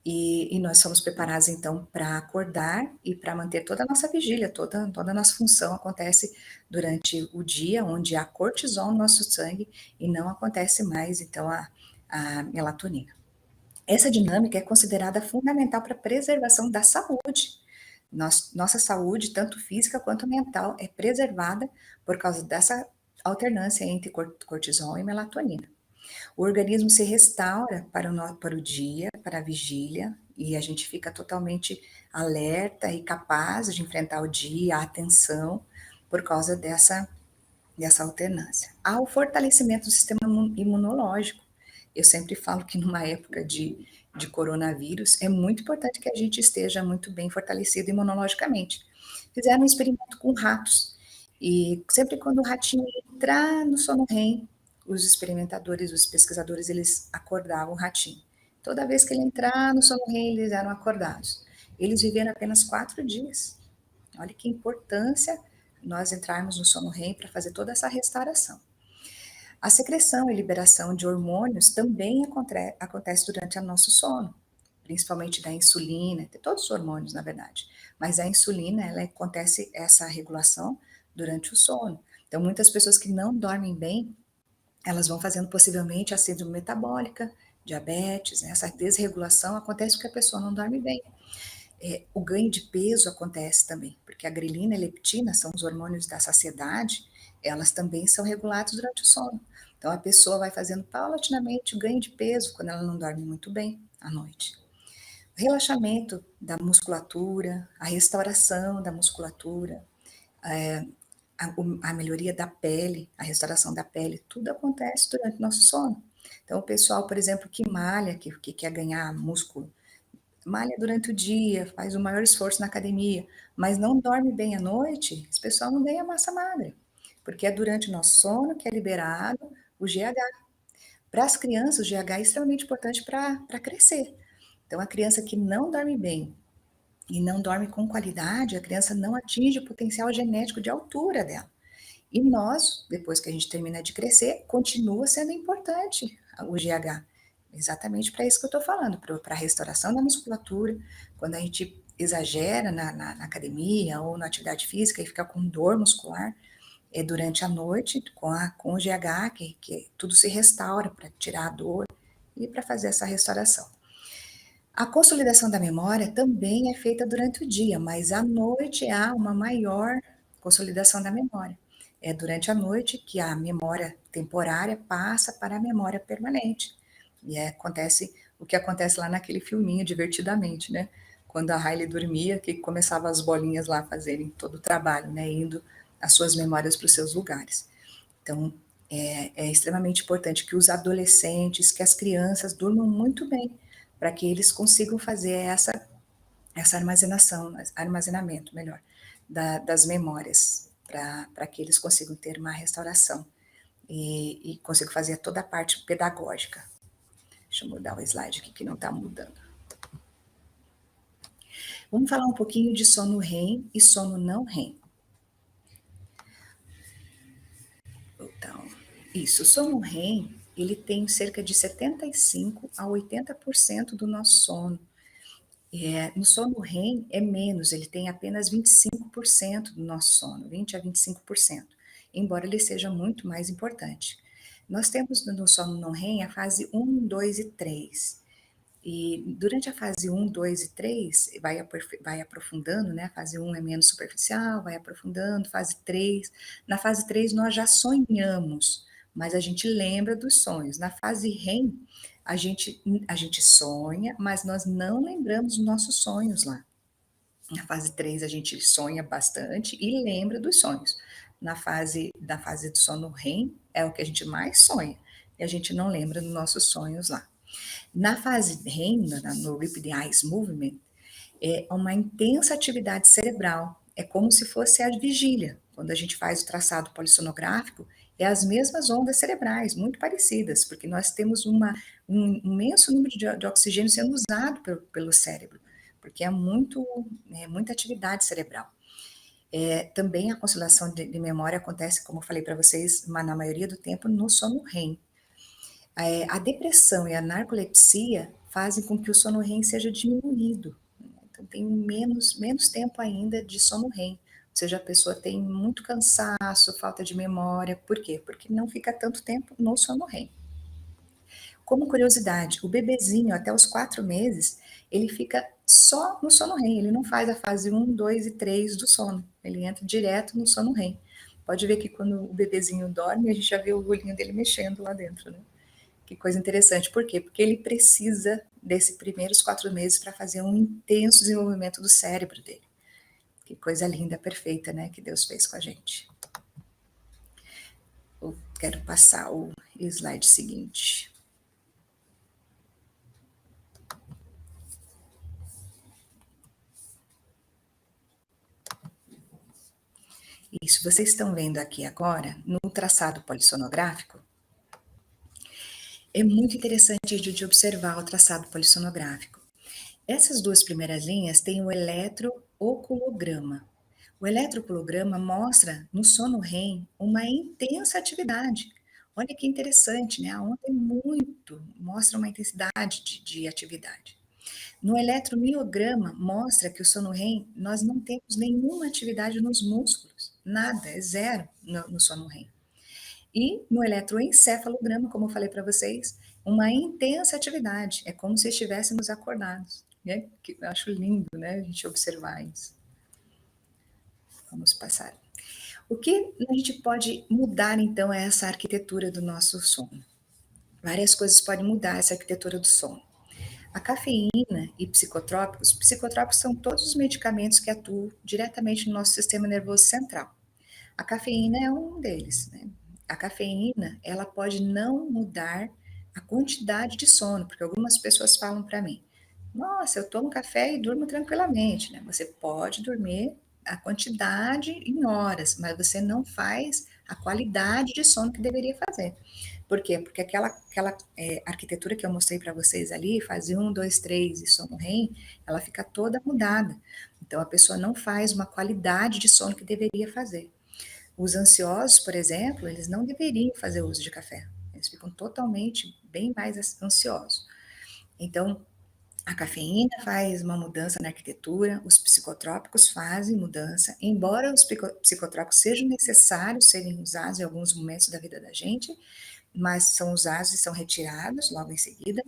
e nós somos preparados, então, para acordar e para manter toda a nossa vigília, toda a nossa função acontece durante o dia, onde há cortisol no nosso sangue e não acontece mais, então, a melatonina. Essa dinâmica é considerada fundamental para a preservação da saúde. Nossa saúde, tanto física quanto mental, é preservada por causa dessa alternância entre cortisol e melatonina. O organismo se restaura para o dia, para a vigília, e a gente fica totalmente alerta e capaz de enfrentar o dia, a atenção, por causa dessa alternância. Há o fortalecimento do sistema imunológico. Eu sempre falo que numa época de coronavírus, é muito importante que a gente esteja muito bem fortalecido imunologicamente, Fizeram um experimento com ratos, e sempre quando o ratinho ia entrar no sono REM, os experimentadores, os pesquisadores, eles acordavam o ratinho. Toda vez que ele entrar no sono REM, eles eram acordados. Eles viveram apenas 4 dias. Olha que importância nós entrarmos no sono REM para fazer toda essa restauração. A secreção e liberação de hormônios também acontece durante o nosso sono, principalmente da insulina, de todos os hormônios, na verdade. Mas a insulina, ela acontece essa regulação durante o sono. Então, muitas pessoas que não dormem bem, elas vão fazendo possivelmente a síndrome metabólica, diabetes, né? Essa desregulação acontece porque a pessoa não dorme bem. O ganho de peso acontece também, porque a grelina e a leptina são os hormônios da saciedade, elas também são regulados durante o sono. Então a pessoa vai fazendo paulatinamente o ganho de peso quando ela não dorme muito bem à noite. O relaxamento da musculatura, a restauração da musculatura, a melhoria da pele, a restauração da pele, tudo acontece durante o nosso sono. Então, o pessoal, por exemplo, que malha, que quer ganhar músculo, malha durante o dia, faz o maior esforço na academia, mas não dorme bem à noite, esse pessoal não ganha massa magra, porque é durante o nosso sono que é liberado o GH. Para as crianças, o GH é extremamente importante para crescer. Então, a criança que não dorme bem e não dorme com qualidade, a criança não atinge o potencial genético de altura dela. E nós, depois que a gente termina de crescer, continua sendo importante o GH. Exatamente para isso que eu estou falando, para a restauração da musculatura, quando a gente exagera na academia ou na atividade física e fica com dor muscular, é durante a noite, com o GH, que tudo se restaura para tirar a dor e para fazer essa restauração. A consolidação da memória também é feita durante o dia, mas à noite há uma maior consolidação da memória. É durante a noite que a memória temporária passa para a memória permanente. E acontece o que acontece lá naquele filminho Divertidamente, né? Quando a Riley dormia, que começava as bolinhas lá a fazerem todo o trabalho, né? Indo as suas memórias para os seus lugares. Então, é extremamente importante que os adolescentes, que as crianças durmam muito bem, para que eles consigam fazer essa armazenamento, melhor, das memórias, para que eles consigam ter uma restauração e consigam fazer toda a parte pedagógica. Deixa eu mudar o slide aqui que não está mudando. Vamos falar um pouquinho de sono REM e sono não REM. Então, isso, o sono REM, ele tem cerca de 75 a 80% do nosso sono. No sono REM é menos, ele tem apenas 25% do nosso sono, 20 a 25%, embora ele seja muito mais importante. Nós temos no sono não REM a fase 1, 2 e 3. E durante a fase 1, 2 e 3, vai aprofundando, né? A fase 1 é menos superficial, vai aprofundando, fase 3. Na fase 3 nós já sonhamos, mas a gente lembra dos sonhos. Na fase REM, a gente, a gente sonha, mas nós não lembramos dos nossos sonhos lá. Na fase 3 a gente sonha bastante e lembra dos sonhos. Da fase do sono REM é o que a gente mais sonha, e a gente não lembra dos nossos sonhos lá. Na fase REM, no Rapid Eye Movement, é uma intensa atividade cerebral. É como se fosse a vigília. Quando a gente faz o traçado polissonográfico, é as mesmas ondas cerebrais, muito parecidas, porque nós temos um imenso número de oxigênio sendo usado pelo cérebro, porque muita atividade cerebral. Também a conciliação de memória acontece, como eu falei para vocês, na maioria do tempo no sono REM. A depressão e a narcolepsia fazem com que o sono REM seja diminuído. Então, tem menos tempo ainda de sono REM. Ou seja, a pessoa tem muito cansaço, falta de memória. Por quê? Porque não fica tanto tempo no sono REM. Como curiosidade, o bebezinho, até os 4 meses, ele fica só no sono REM. Ele não faz a fase 1, 2 e 3 do sono. Ele entra direto no sono REM. Pode ver que quando o bebezinho dorme, a gente já vê o olhinho dele mexendo lá dentro, né? Que coisa interessante. Por quê? Porque ele precisa desses primeiros 4 meses para fazer um intenso desenvolvimento do cérebro dele. Que coisa linda, perfeita, né? Que Deus fez com a gente. Eu quero passar o slide seguinte. Isso, vocês estão vendo aqui agora, no traçado polissonográfico, é muito interessante de observar o traçado polissonográfico. Essas 2 primeiras linhas têm o eletrooculograma. O eletrooculograma mostra no sono REM uma intensa atividade. Olha que interessante, né, a onda é muito mostra uma intensidade de atividade. No eletromiograma mostra que o sono REM nós não temos nenhuma atividade nos músculos, nada, é zero no sono REM. E no eletroencefalograma, como eu falei para vocês, uma intensa atividade, é como se estivéssemos acordados, né, que eu acho lindo, né, a gente observar isso. Vamos passar. O que a gente pode mudar então é essa arquitetura do nosso sono? Várias coisas podem mudar essa arquitetura do sono. A cafeína e psicotrópicos são todos os medicamentos que atuam diretamente no nosso sistema nervoso central. A cafeína é um deles, né? A cafeína, ela pode não mudar a quantidade de sono, porque algumas pessoas falam para mim: "Nossa, eu tomo café e durmo tranquilamente", né? Você pode dormir a quantidade em horas, mas você não faz a qualidade de sono que deveria fazer. Por quê? Porque aquela arquitetura que eu mostrei para vocês ali, fase 1, 2, 3 e sono REM, ela fica toda mudada. Então a pessoa não faz uma qualidade de sono que deveria fazer. Os ansiosos, por exemplo, eles não deveriam fazer uso de café. Eles ficam totalmente bem mais ansiosos. Então, a cafeína faz uma mudança na arquitetura, os psicotrópicos fazem mudança, embora os psicotrópicos sejam necessários serem usados em alguns momentos da vida da gente, mas são usados e são retirados logo em seguida.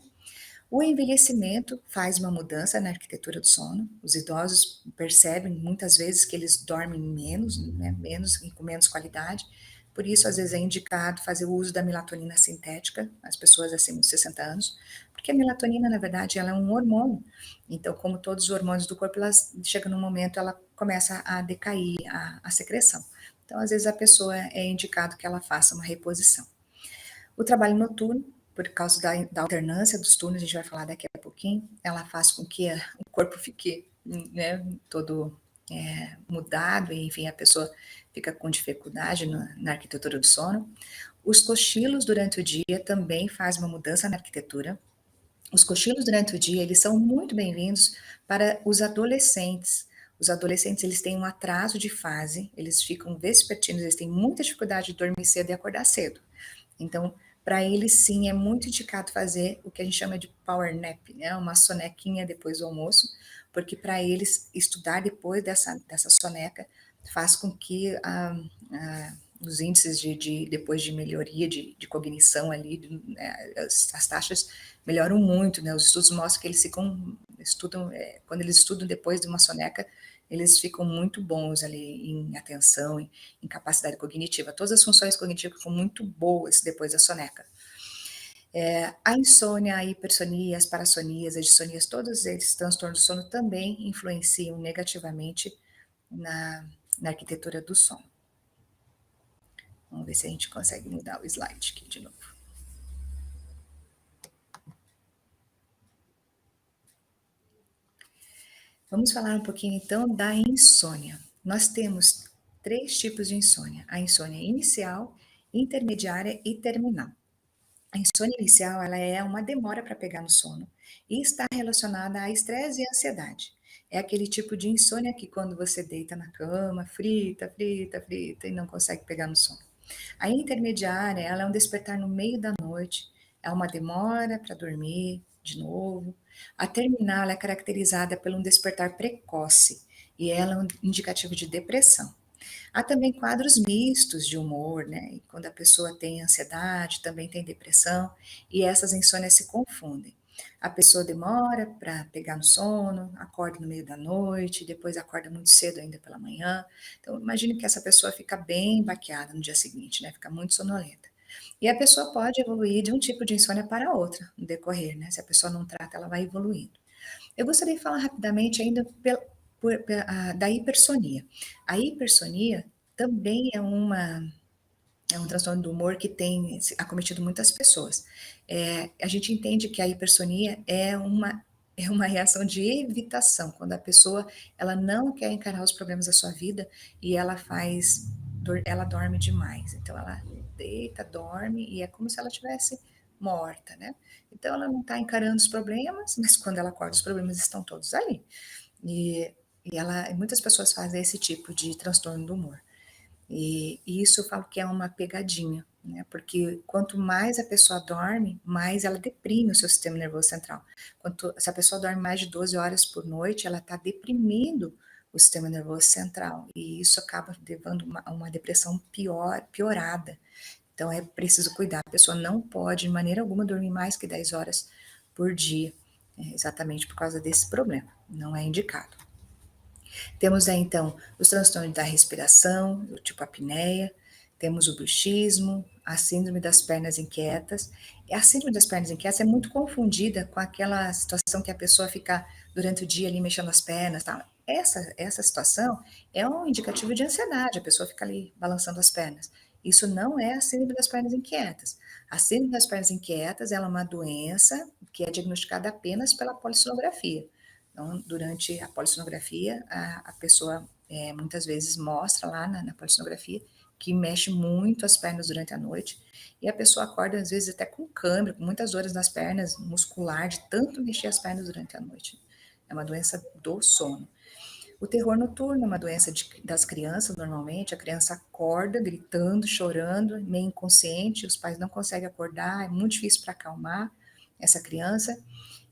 O envelhecimento faz uma mudança na arquitetura do sono. Os idosos percebem muitas vezes que eles dormem menos, né, menos e com menos qualidade. Por isso, às vezes é indicado fazer o uso da melatonina sintética, as pessoas acima de 60 anos, porque a melatonina, na verdade, ela é um hormônio. Então, como todos os hormônios do corpo, ela chega num momento, ela começa a decair a secreção. Então, às vezes a pessoa é indicado que ela faça uma reposição. O trabalho noturno, por causa da alternância dos turnos, a gente vai falar daqui a pouquinho, ela faz com que o corpo fique, né, todo mudado, e, enfim, a pessoa fica com dificuldade na arquitetura do sono. Os cochilos durante o dia também faz uma mudança na arquitetura. Os cochilos durante o dia, eles são muito bem-vindos para os adolescentes. Os adolescentes, eles têm um atraso de fase, eles ficam vespertinos, eles têm muita dificuldade de dormir cedo e acordar cedo. Então, para eles sim é muito indicado fazer o que a gente chama de power nap, né? Uma sonequinha depois do almoço, porque para eles estudar depois dessa soneca faz com que os índices depois de melhoria de cognição ali, né, as taxas melhoram muito, né? Os estudos mostram que eles estudam, quando eles estudam depois de uma soneca, eles ficam muito bons ali em atenção, em capacidade cognitiva. Todas as funções cognitivas ficam muito boas depois da soneca. A insônia, a hipersonia, as parassonias, as dissonias, todos esses transtornos do sono também influenciam negativamente na arquitetura do sono. Vamos ver se a gente consegue mudar o slide aqui de novo. Vamos falar um pouquinho então da insônia. Nós temos 3 tipos de insônia: a insônia inicial, intermediária e terminal. A insônia inicial, ela é uma demora para pegar no sono e está relacionada a estresse e ansiedade. É aquele tipo de insônia que quando você deita na cama, frita, frita, frita e não consegue pegar no sono. A intermediária, ela é um despertar no meio da noite, é uma demora para dormir de novo. A terminal ela é caracterizada por um despertar precoce e ela é um indicativo de depressão. Há também quadros mistos de humor, né? E quando a pessoa tem ansiedade, também tem depressão, e essas insônias se confundem. A pessoa demora para pegar no sono, acorda no meio da noite, depois acorda muito cedo ainda pela manhã. Então, imagine que essa pessoa fica bem baqueada no dia seguinte, né? Fica muito sonolenta. E a pessoa pode evoluir de um tipo de insônia para outra no decorrer, né? Se a pessoa não trata, ela vai evoluindo. Eu gostaria de falar rapidamente ainda da hipersonia. A hipersonia também é um transtorno do humor que tem acometido muitas pessoas. A gente entende que a hipersonia é uma reação de evitação, quando a pessoa ela não quer encarar os problemas da sua vida e ela faz ela dorme demais, então ela deita, dorme e é como se ela tivesse morta, né. Então ela não está encarando os problemas, mas quando ela acorda os problemas estão todos ali. E muitas pessoas fazem esse tipo de transtorno do humor. E isso eu falo que é uma pegadinha, né, porque quanto mais a pessoa dorme, mais ela deprime o seu sistema nervoso central. Se a pessoa dorme mais de 12 horas por noite, ela está deprimindo o sistema nervoso central, e isso acaba levando uma depressão piorada. Então é preciso cuidar, a pessoa não pode de maneira alguma dormir mais que 10 horas por dia, exatamente por causa desse problema, não é indicado. Temos aí, então, os transtornos da respiração, do tipo apneia, temos o bruxismo, a síndrome das pernas inquietas. E a síndrome das pernas inquietas é muito confundida com aquela situação que a pessoa fica durante o dia ali mexendo as pernas, tal. Essa situação é um indicativo de ansiedade, a pessoa fica ali balançando as pernas. Isso não é a síndrome das pernas inquietas. A síndrome das pernas inquietas, ela é uma doença que é diagnosticada apenas pela polissonografia. Então, durante a polissonografia, a pessoa muitas vezes mostra lá na polissonografia que mexe muito as pernas durante a noite e a pessoa acorda às vezes até com câimbra, com muitas dores nas pernas, muscular, de tanto mexer as pernas durante a noite. É uma doença do sono. O terror noturno é uma doença das crianças, normalmente. A criança acorda gritando, chorando, meio inconsciente, os pais não conseguem acordar, é muito difícil para acalmar essa criança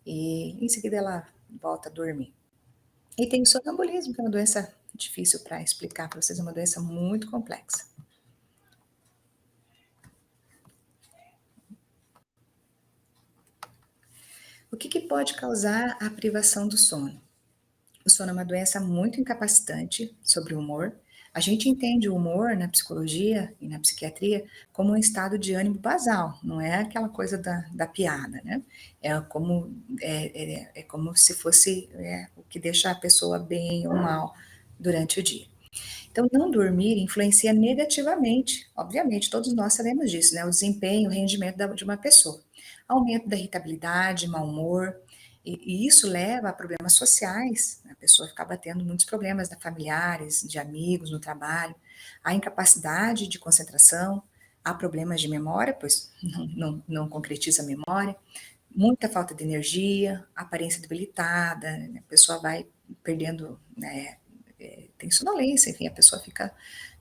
e em seguida ela volta a dormir. E tem o sonambulismo, que é uma doença difícil para explicar para vocês, é uma doença muito complexa. O que pode causar a privação do sono? O sono é uma doença muito incapacitante sobre o humor. A gente entende o humor na psicologia e na psiquiatria como um estado de ânimo basal, não é aquela coisa da piada, né? É como se fosse o que deixa a pessoa bem ou mal durante o dia. Então, não dormir influencia negativamente, obviamente, todos nós sabemos disso, né? O desempenho, o rendimento de uma pessoa. Aumento da irritabilidade, mau humor, e isso leva a problemas sociais, né? A pessoa acaba tendo muitos problemas familiares, de amigos, no trabalho, a incapacidade de concentração, há problemas de memória, pois não concretiza a memória, muita falta de energia, aparência debilitada, né? A pessoa vai perdendo, né, tem sonolência, enfim, a pessoa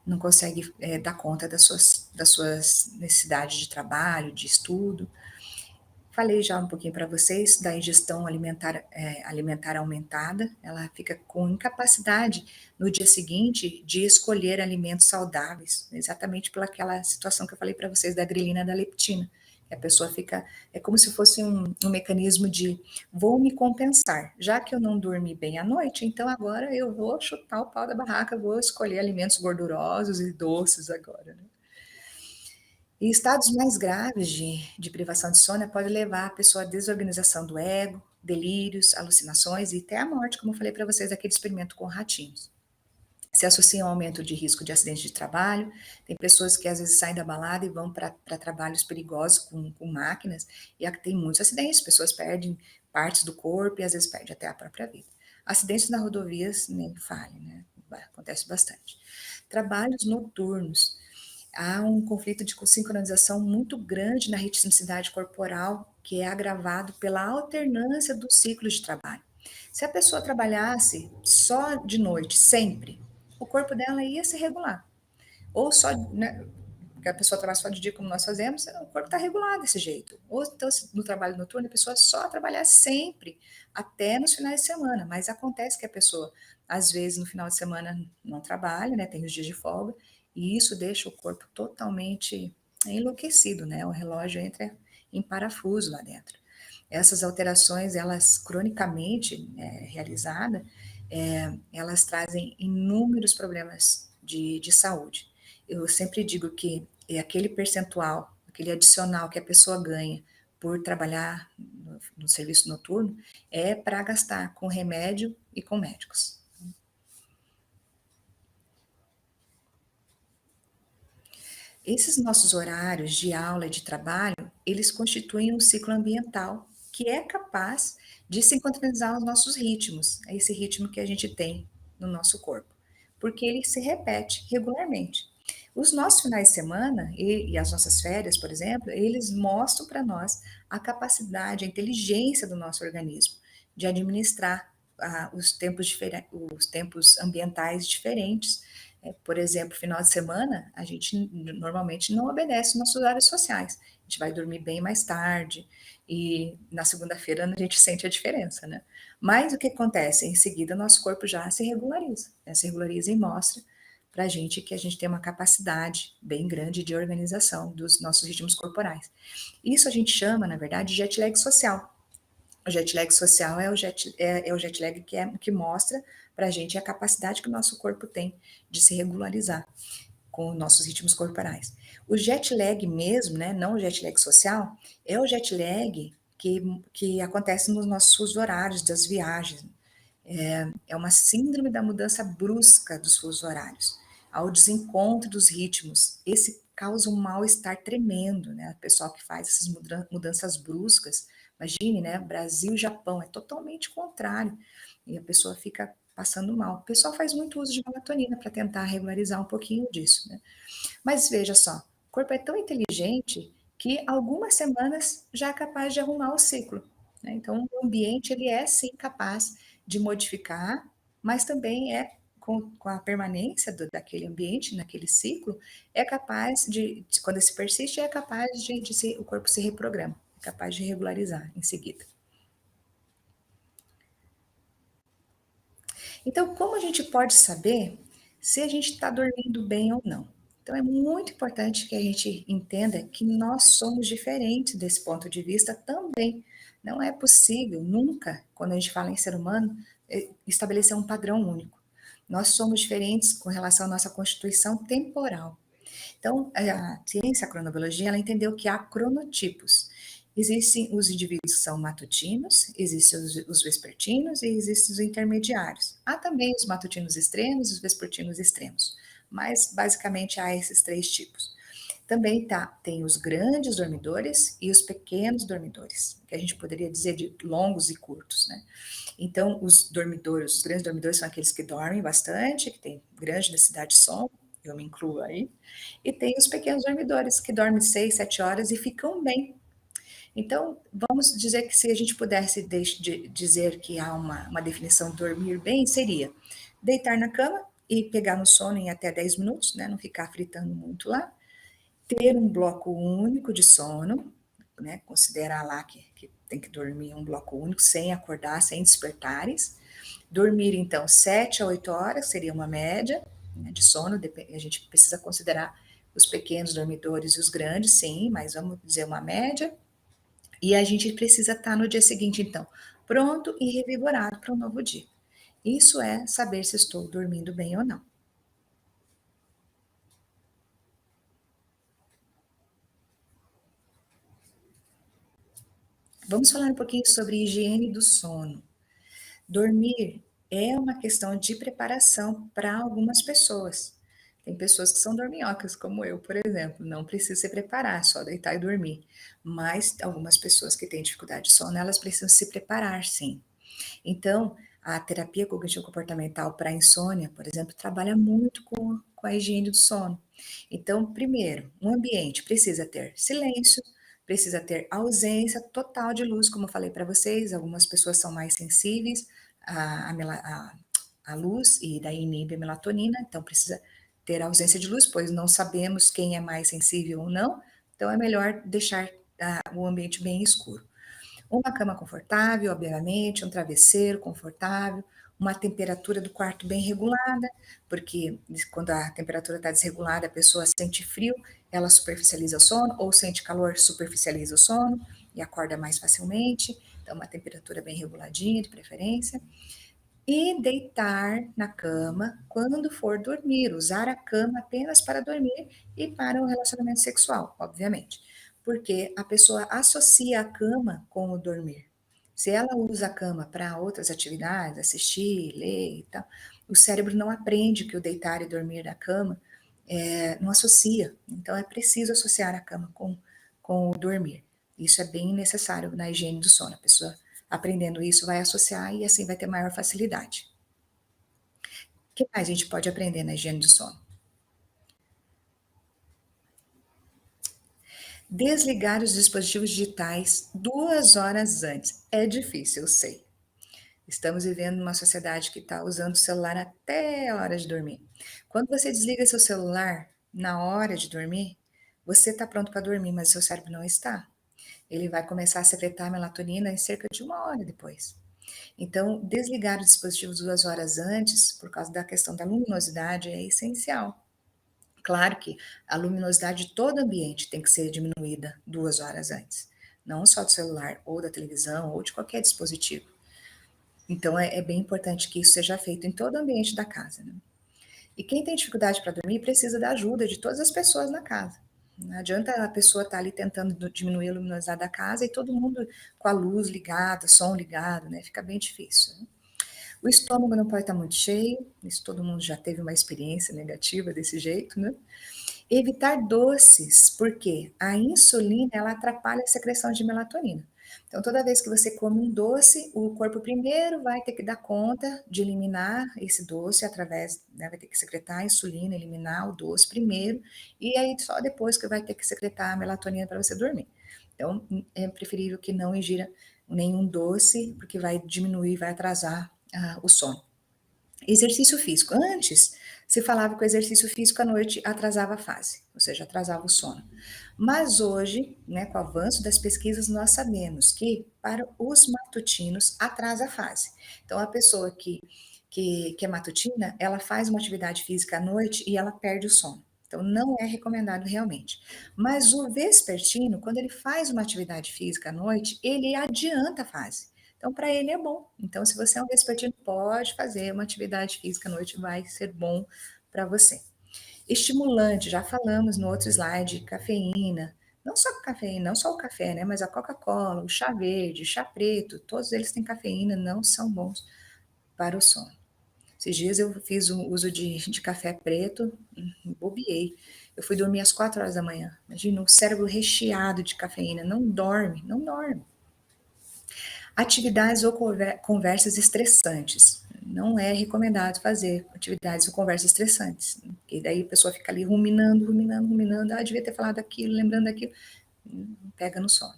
não consegue dar conta das suas necessidades de trabalho, de estudo. Falei já um pouquinho para vocês da ingestão alimentar aumentada, ela fica com incapacidade no dia seguinte de escolher alimentos saudáveis, exatamente pelaquela situação que eu falei para vocês da grelina da leptina. A pessoa fica, é como se fosse um mecanismo de vou me compensar, já que eu não dormi bem à noite, então agora eu vou chutar o pau da barraca, vou escolher alimentos gordurosos e doces agora, né? E estados mais graves de privação de sono pode levar a pessoa à desorganização do ego, delírios, alucinações e até a morte, como eu falei para vocês, aquele experimento com ratinhos. Se associa ao aumento de risco de acidente de trabalho, tem pessoas que às vezes saem da balada e vão para trabalhos perigosos com máquinas, e tem muitos acidentes, pessoas perdem partes do corpo e às vezes perdem até a própria vida. Acidentes nas rodovias, nem fale, né? Acontece bastante. Trabalhos noturnos, há um conflito de sincronização muito grande na ritmicidade corporal, que é agravado pela alternância dos ciclos de trabalho. Se a pessoa trabalhasse só de noite, sempre, o corpo dela ia se regular. Ou só, né, porque a pessoa trabalha só de dia, como nós fazemos, o corpo está regulado desse jeito. Ou então, no trabalho noturno, a pessoa só trabalhar sempre, até nos finais de semana. Mas acontece que a pessoa, às vezes, no final de semana não trabalha, né, tem os dias de folga, e isso deixa o corpo totalmente enlouquecido, né? O relógio entra em parafuso lá dentro. Essas alterações, elas cronicamente realizadas, elas trazem inúmeros problemas de saúde. Eu sempre digo que é aquele percentual, aquele adicional que a pessoa ganha por trabalhar no serviço noturno, é para gastar com remédio e com médicos. Esses nossos horários de aula e de trabalho, eles constituem um ciclo ambiental que é capaz de sincronizar os nossos ritmos, é esse ritmo que a gente tem no nosso corpo, porque ele se repete regularmente. Os nossos finais de semana e as nossas férias, por exemplo, eles mostram para nós a capacidade, a inteligência do nosso organismo de administrar os tempos ambientais diferentes. Por exemplo, final de semana, a gente normalmente não obedece nossos horários sociais. A gente vai dormir bem mais tarde e na segunda-feira a gente sente a diferença, né? Mas o que acontece? Em seguida, nosso corpo já se regulariza, né? Se regulariza e mostra para a gente que a gente tem uma capacidade bem grande de organização dos nossos ritmos corporais. Isso a gente chama, na verdade, de jet lag social. O jet lag social é o jet lag que mostra para a gente a capacidade que o nosso corpo tem de se regularizar com nossos ritmos corporais. O jet lag mesmo, né, não o jet lag social, é o jet lag que acontece nos nossos fusos horários das viagens. É uma síndrome da mudança brusca dos fusos horários, ao desencontro dos ritmos. Esse causa um mal-estar tremendo, né? O pessoal que faz essas mudanças bruscas, imagine, né? Brasil e Japão, é totalmente contrário. E a pessoa fica passando mal. O pessoal faz muito uso de melatonina para tentar regularizar um pouquinho disso, né? Mas veja só, o corpo é tão inteligente que algumas semanas já é capaz de arrumar o ciclo, né? Então, o ambiente ele é sim capaz de modificar, mas também é com a permanência daquele ambiente, naquele ciclo, é capaz quando se persiste, é capaz o corpo se reprograma, é capaz de regularizar em seguida. Então, como a gente pode saber se a gente está dormindo bem ou não? Então, é muito importante que a gente entenda que nós somos diferentes desse ponto de vista também. Não é possível nunca, quando a gente fala em ser humano, estabelecer um padrão único. Nós somos diferentes com relação à nossa constituição temporal. Então, a ciência, a cronobiologia, ela entendeu que há cronotipos. Existem os indivíduos que são matutinos, existem os vespertinos e existem os intermediários. Há também os matutinos extremos e os vespertinos extremos, mas basicamente há esses três tipos. Também tem os grandes dormidores e os pequenos dormidores, que a gente poderia dizer de longos e curtos, né? Então, os grandes dormidores são aqueles que dormem bastante, que têm grande necessidade de sono, eu me incluo aí, e tem os pequenos dormidores, que dormem 6, 7 horas e ficam bem. Então, vamos dizer que se a gente pudesse dizer que há uma definição de dormir bem, seria deitar na cama e pegar no sono em até 10 minutos, né, não ficar fritando muito lá, ter um bloco único de sono, né, considerar lá que tem que dormir um bloco único, sem acordar, sem despertares. Dormir, então, 7 a 8 horas seria uma média, né, de sono, a gente precisa considerar os pequenos dormidores e os grandes, sim, mas vamos dizer uma média. E a gente precisa estar no dia seguinte, então, pronto e revigorado para um novo dia. Isso é saber se estou dormindo bem ou não. Vamos falar um pouquinho sobre higiene do sono. Dormir é uma questão de preparação para algumas pessoas. Tem pessoas que são dorminhocas, como eu, por exemplo, não precisa se preparar, só deitar e dormir. Mas algumas pessoas que têm dificuldade de sono, elas precisam se preparar, sim. Então, a terapia cognitivo-comportamental para insônia, por exemplo, trabalha muito com a higiene do sono. Então, primeiro, um ambiente precisa ter silêncio, precisa ter ausência total de luz, como eu falei para vocês, algumas pessoas são mais sensíveis à luz e daí inibe a melatonina, então precisa ter ausência de luz, pois não sabemos quem é mais sensível ou não, então é melhor deixar o ambiente bem escuro. Uma cama confortável, obviamente, um travesseiro confortável, uma temperatura do quarto bem regulada, porque quando a temperatura está desregulada, a pessoa sente frio, ela superficializa o sono, ou sente calor, superficializa o sono e acorda mais facilmente. Então, uma temperatura bem reguladinha, de preferência. E deitar na cama quando for dormir, usar a cama apenas para dormir e para o relacionamento sexual, obviamente, porque a pessoa associa a cama com o dormir. Se ela usa a cama para outras atividades, assistir, ler e tal, o cérebro não aprende que o deitar e dormir na cama não associa. Então é preciso associar a cama com o dormir. Isso é bem necessário na higiene do sono. A pessoa aprendendo isso vai associar e assim vai ter maior facilidade. O que mais a gente pode aprender na higiene do sono? Desligar os dispositivos digitais 2 horas antes. É difícil, eu sei. Estamos vivendo numa sociedade que está usando o celular até a hora de dormir. Quando você desliga seu celular na hora de dormir, você está pronto para dormir, mas seu cérebro não está. Ele vai começar a secretar melatonina em cerca de 1 hora depois. Então, desligar os dispositivos 2 horas antes, por causa da questão da luminosidade, é essencial. Claro que a luminosidade de todo ambiente tem que ser diminuída 2 horas antes, não só do celular, ou da televisão, ou de qualquer dispositivo. Então, é bem importante que isso seja feito em todo o ambiente da casa, né? E quem tem dificuldade para dormir precisa da ajuda de todas as pessoas na casa. Não adianta a pessoa estar ali tentando diminuir a luminosidade da casa e todo mundo com a luz ligada, som ligado, né? Fica bem difícil, né? O estômago não pode estar muito cheio, isso todo mundo já teve uma experiência negativa desse jeito, né? Evitar doces, porque a insulina ela atrapalha a secreção de melatonina. Então, toda vez que você come um doce, o corpo primeiro vai ter que dar conta de eliminar esse doce através, né, vai ter que secretar a insulina, eliminar o doce primeiro, e aí só depois que vai ter que secretar a melatonina para você dormir. Então, é preferível que não ingira nenhum doce, porque vai diminuir, vai atrasar o sono. Exercício físico. Antes, se falava que o exercício físico à noite atrasava a fase, ou seja, atrasava o sono. Mas hoje, né, com o avanço das pesquisas, nós sabemos que para os matutinos atrasa a fase. Então, a pessoa que é matutina, ela faz uma atividade física à noite e ela perde o sono. Então, não é recomendado realmente. Mas o vespertino, quando ele faz uma atividade física à noite, ele adianta a fase. Então, para ele é bom. Então, se você é um vespertino, pode fazer uma atividade física à noite, vai ser bom para você. Estimulante, já falamos no outro slide, cafeína. Não só cafeína, não só o café, né? Mas a Coca-Cola, o chá verde, o chá preto, todos eles têm cafeína, não são bons para o sono. Esses dias eu fiz um uso de café preto, bobiei. Eu fui dormir às 4 horas da manhã. Imagina, o cérebro recheado de cafeína. Não dorme, não dorme. Atividades ou conversas estressantes. Não é recomendado fazer atividades ou conversas estressantes, porque daí a pessoa fica ali ruminando, ruminando, ruminando. Ah, devia ter falado aquilo, lembrando aquilo. Pega no sono.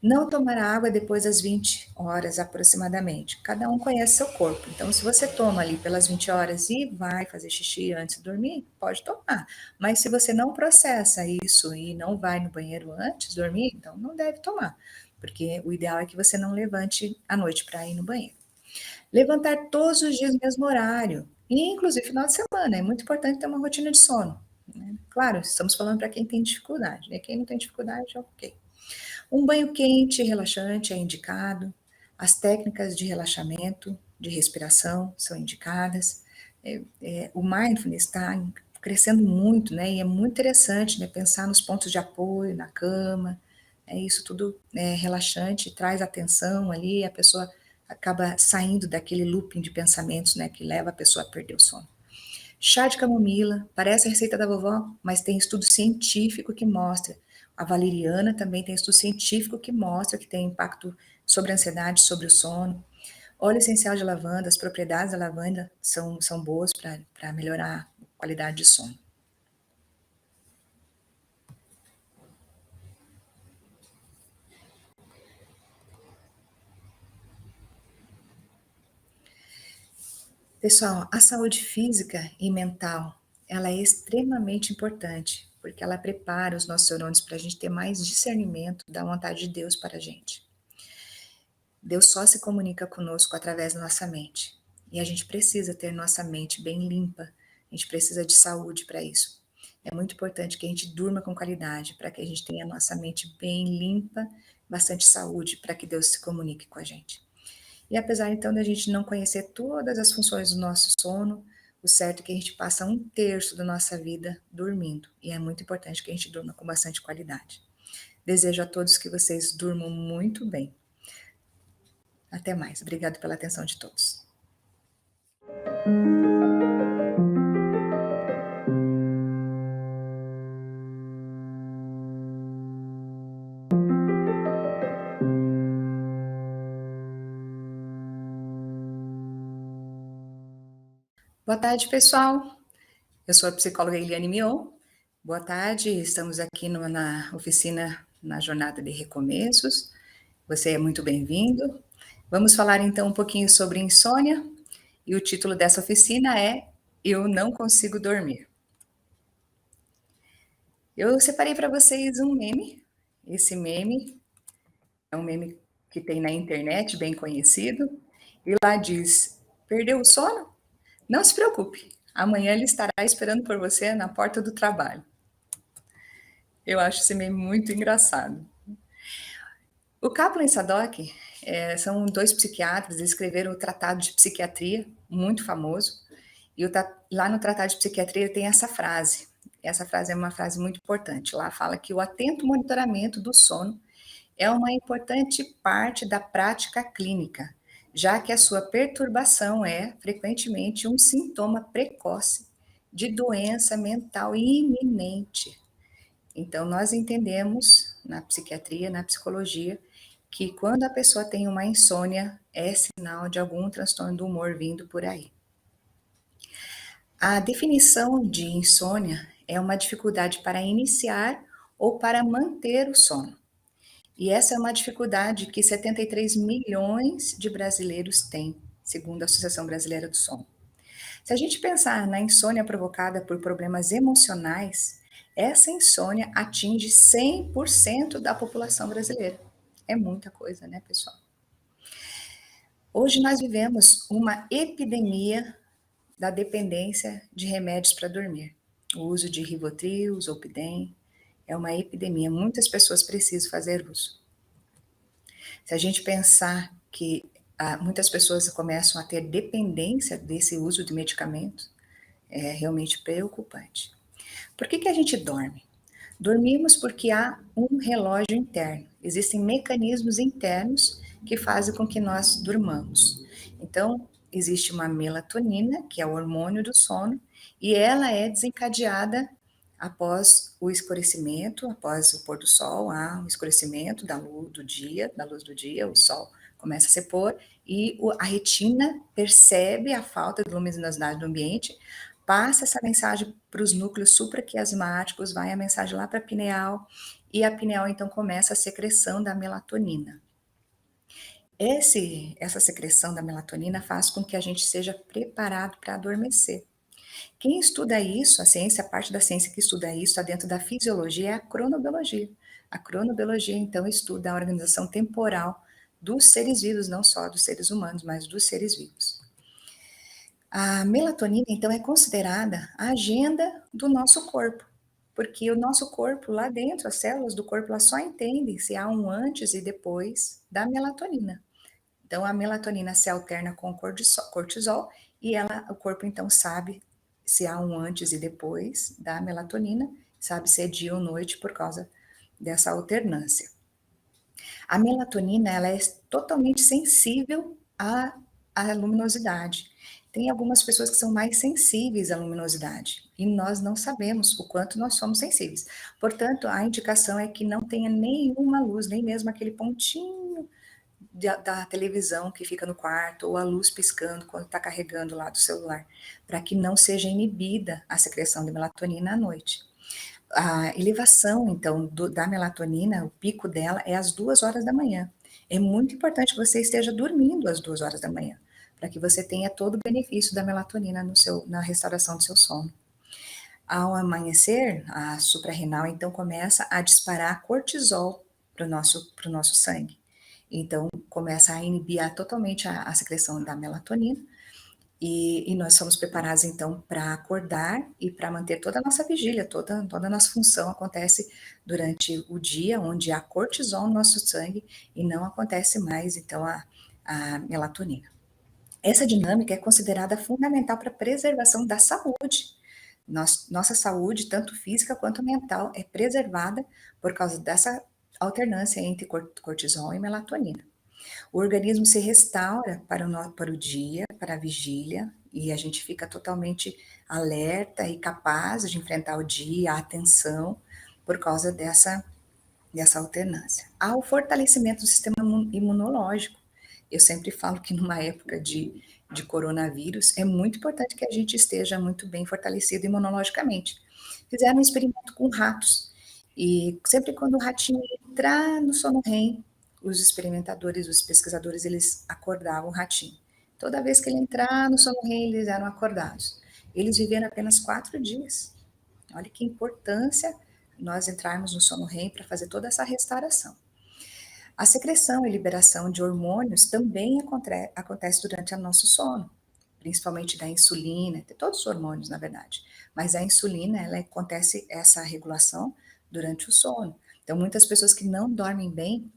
Não tomar água depois das 20 horas aproximadamente. Cada um conhece seu corpo. Então, se você toma ali pelas 20 horas e vai fazer xixi antes de dormir, pode tomar. Mas se você não processa isso e não vai no banheiro antes de dormir, então não deve tomar. Porque o ideal é que você não levante à noite para ir no banheiro. Levantar todos os dias no mesmo horário, inclusive final de semana. É muito importante ter uma rotina de sono, né? Claro, estamos falando para quem tem dificuldade, né? Quem não tem dificuldade, ok. Um banho quente e relaxante é indicado. As técnicas de relaxamento, de respiração são indicadas. O mindfulness está crescendo muito, né? E é muito interessante, né? Pensar nos pontos de apoio, na cama. Isso tudo é relaxante, traz atenção ali, a pessoa acaba saindo daquele looping de pensamentos, né? Que leva a pessoa a perder o sono. Chá de camomila, parece a receita da vovó, mas tem estudo científico que mostra. A valeriana também tem estudo científico que mostra que tem impacto sobre a ansiedade, sobre o sono. Óleo essencial de lavanda, as propriedades da lavanda são boas para melhorar a qualidade de sono. Pessoal, a saúde física e mental, ela é extremamente importante, porque ela prepara os nossos neurônios para a gente ter mais discernimento da vontade de Deus para a gente. Deus só se comunica conosco através da nossa mente. E a gente precisa ter nossa mente bem limpa. A gente precisa de saúde para isso. É muito importante que a gente durma com qualidade, para que a gente tenha a nossa mente bem limpa, bastante saúde, para que Deus se comunique com a gente. E apesar então da gente não conhecer todas as funções do nosso sono, o certo é que a gente passa 1/3 da nossa vida dormindo. E é muito importante que a gente durma com bastante qualidade. Desejo a todos que vocês durmam muito bem. Até mais. Obrigado pela atenção de todos. Boa tarde, pessoal. Eu sou a psicóloga Eliane Mion Boa tarde, estamos aqui na oficina na jornada de recomeços. Você é muito bem-vindo. Vamos falar então um pouquinho sobre insônia e o título dessa oficina é Eu Não Consigo Dormir. Eu separei para vocês um meme. Esse meme é um meme que tem na internet, bem conhecido, e lá diz: Perdeu o sono? Não se preocupe, amanhã ele estará esperando por você na porta do trabalho. Eu acho esse meme muito engraçado. O Kaplan e Sadock são dois psiquiatras, eles escreveram o Tratado de Psiquiatria, muito famoso, e lá no Tratado de Psiquiatria tem essa frase é uma frase muito importante, lá fala que o atento monitoramento do sono é uma importante parte da prática clínica, já que a sua perturbação é, frequentemente, um sintoma precoce de doença mental iminente. Então, nós entendemos na psiquiatria, na psicologia, que quando a pessoa tem uma insônia, é sinal de algum transtorno do humor vindo por aí. A definição de insônia é uma dificuldade para iniciar ou para manter o sono. E essa é uma dificuldade que 73 milhões de brasileiros têm, segundo a Associação Brasileira do Sono. Se a gente pensar na insônia provocada por problemas emocionais, essa insônia atinge 100% da população brasileira. É muita coisa, né, pessoal? Hoje nós vivemos uma epidemia da dependência de remédios para dormir. O uso de Rivotril, Zolpidem, é uma epidemia. Muitas pessoas precisam fazer uso. Se a gente pensar que muitas pessoas começam a ter dependência desse uso de medicamentos, é realmente preocupante. Por que a gente dorme? Dormimos porque há um relógio interno. Existem mecanismos internos que fazem com que nós durmamos. Então, existe uma melatonina, que é o hormônio do sono, e ela é desencadeada após o escurecimento, após o pôr do sol, há um escurecimento da luz do dia, o sol começa a se pôr e a retina percebe a falta de luminosidade do ambiente, passa essa mensagem para os núcleos supraquiasmáticos, vai a mensagem lá para a pineal, e a pineal então começa a secreção da melatonina. Essa secreção da melatonina faz com que a gente seja preparado para adormecer. Quem estuda isso, a parte da ciência que estuda isso, está dentro da fisiologia, é a cronobiologia. A cronobiologia, então, estuda a organização temporal dos seres vivos, não só dos seres humanos, mas dos seres vivos. A melatonina, então, é considerada a agenda do nosso corpo, porque o nosso corpo, lá dentro, as células do corpo, elas só entendem se há um antes e depois da melatonina. Então, a melatonina se alterna com o cortisol e o corpo, então, sabe se há um antes e depois da melatonina, sabe se é dia ou noite por causa dessa alternância. A melatonina, ela é totalmente sensível à luminosidade. Tem algumas pessoas que são mais sensíveis à luminosidade e nós não sabemos o quanto nós somos sensíveis. Portanto, a indicação é que não tenha nenhuma luz, nem mesmo aquele pontinho da televisão que fica no quarto ou a luz piscando quando está carregando lá do celular, para que não seja inibida a secreção de melatonina à noite. A elevação, então, da melatonina, o pico dela é às 2 horas da manhã. É muito importante que você esteja dormindo às 2 horas da manhã, para que você tenha todo o benefício da melatonina na restauração do seu sono. Ao amanhecer, a suprarrenal, então, começa a disparar cortisol para o nosso sangue. Então, começa a inibir totalmente a secreção da melatonina, e nós somos preparados, então, para acordar e para manter toda a nossa vigília, toda a nossa função acontece durante o dia, onde há cortisol no nosso sangue e não acontece mais, então, a melatonina. Essa dinâmica é considerada fundamental para a preservação da saúde. Nossa saúde, tanto física quanto mental, é preservada por causa dessa alternância entre cortisol e melatonina. O organismo se restaura para o dia, para a vigília, e a gente fica totalmente alerta e capaz de enfrentar o dia, a atenção, por causa dessa alternância. Há o fortalecimento do sistema imunológico. Eu sempre falo que numa época de coronavírus, é muito importante que a gente esteja muito bem fortalecido imunologicamente, Fizeram um experimento com ratos, e sempre quando o ratinho ia entrar no sono REM, os experimentadores, os pesquisadores, eles acordavam o ratinho. Toda vez que ele entrar no sono REM, eles eram acordados. Eles viveram apenas 4 dias. Olha que importância nós entrarmos no sono REM para fazer toda essa restauração. A secreção e liberação de hormônios também acontece durante o nosso sono, principalmente da insulina, de todos os hormônios, na verdade. Mas a insulina, ela acontece essa regulação durante o sono. Então, muitas pessoas que não dormem bem,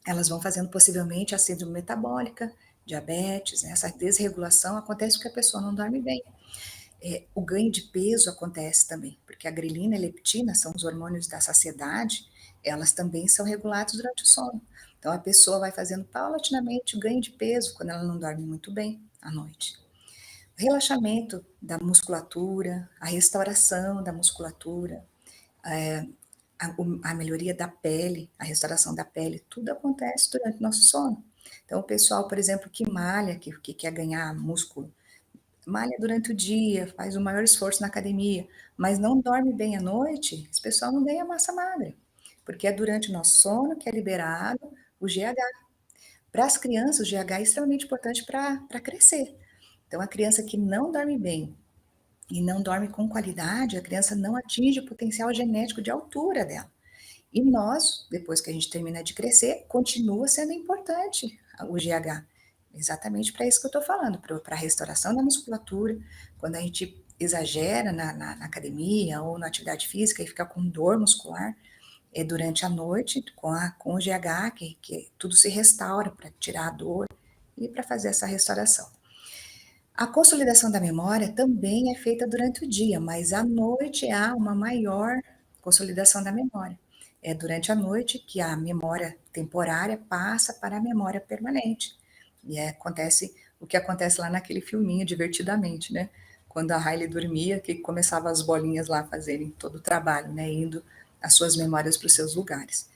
elas vão fazendo possivelmente a síndrome metabólica, diabetes, né? Essa desregulação acontece porque a pessoa não dorme bem. O ganho de peso acontece também, porque a grelina e a leptina são os hormônios da saciedade, elas também são regulados durante o sono. Então a pessoa vai fazendo paulatinamente o ganho de peso quando ela não dorme muito bem à noite. O relaxamento da musculatura, a restauração da musculatura, a melhoria da pele, a restauração da pele, tudo acontece durante o nosso sono. Então o pessoal, por exemplo, que malha, que quer ganhar músculo, malha durante o dia, faz o maior esforço na academia, mas não dorme bem à noite, esse pessoal não ganha massa magra, porque é durante o nosso sono que é liberado o GH. Para as crianças, o GH é extremamente importante para crescer. Então, a criança que não dorme bem e não dorme com qualidade, a criança não atinge o potencial genético de altura dela. E nós, depois que a gente termina de crescer, continua sendo importante o GH. Exatamente para isso que eu estou falando, para a restauração da musculatura, quando a gente exagera na academia ou na atividade física e fica com dor muscular, é durante a noite, com o GH, que tudo se restaura para tirar a dor e para fazer essa restauração. A consolidação da memória também é feita durante o dia, mas à noite há uma maior consolidação da memória. É durante a noite que a memória temporária passa para a memória permanente. E acontece o que acontece lá naquele filminho Divertidamente, né? Quando a Riley dormia, que começava as bolinhas lá a fazerem todo o trabalho, né? Indo as suas memórias para os seus lugares.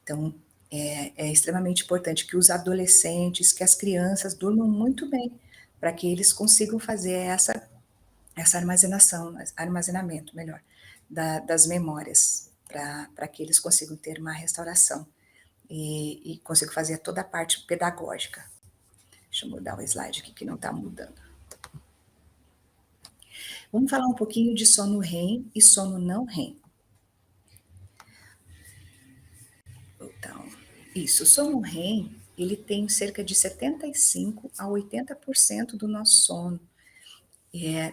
Então, é extremamente importante que os adolescentes, que as crianças durmam muito bem, para que eles consigam fazer essa armazenamento, melhor, das memórias, para que eles consigam ter uma restauração e consigam fazer toda a parte pedagógica. Deixa eu mudar o slide aqui que não está mudando. Vamos falar um pouquinho de sono REM e sono não REM. Então, isso, o sono REM, ele tem cerca de 75 a 80% do nosso sono.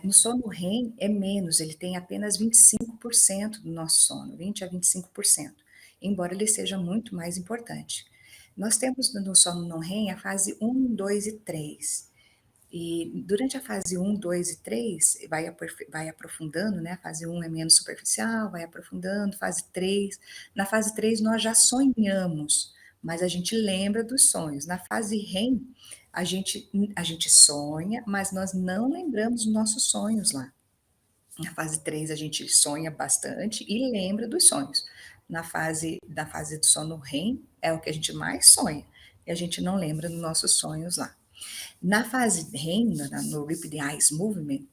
No sono REM é menos, ele tem apenas 25% do nosso sono, 20 a 25%, embora ele seja muito mais importante. Nós temos no sono não REM a fase 1, 2 e 3. E durante a fase 1, 2 e 3, vai aprofundando, né? A fase 1 é menos superficial, vai aprofundando, fase 3. Na fase 3 nós já sonhamos, mas a gente lembra dos sonhos. Na fase REM, a gente, a gente sonha, mas nós não lembramos dos nossos sonhos lá. Na fase 3 a gente sonha bastante e lembra dos sonhos. Da fase do sono REM é o que a gente mais sonha, e a gente não lembra dos nossos sonhos lá. Na fase REM, no Rapid Eye Movement,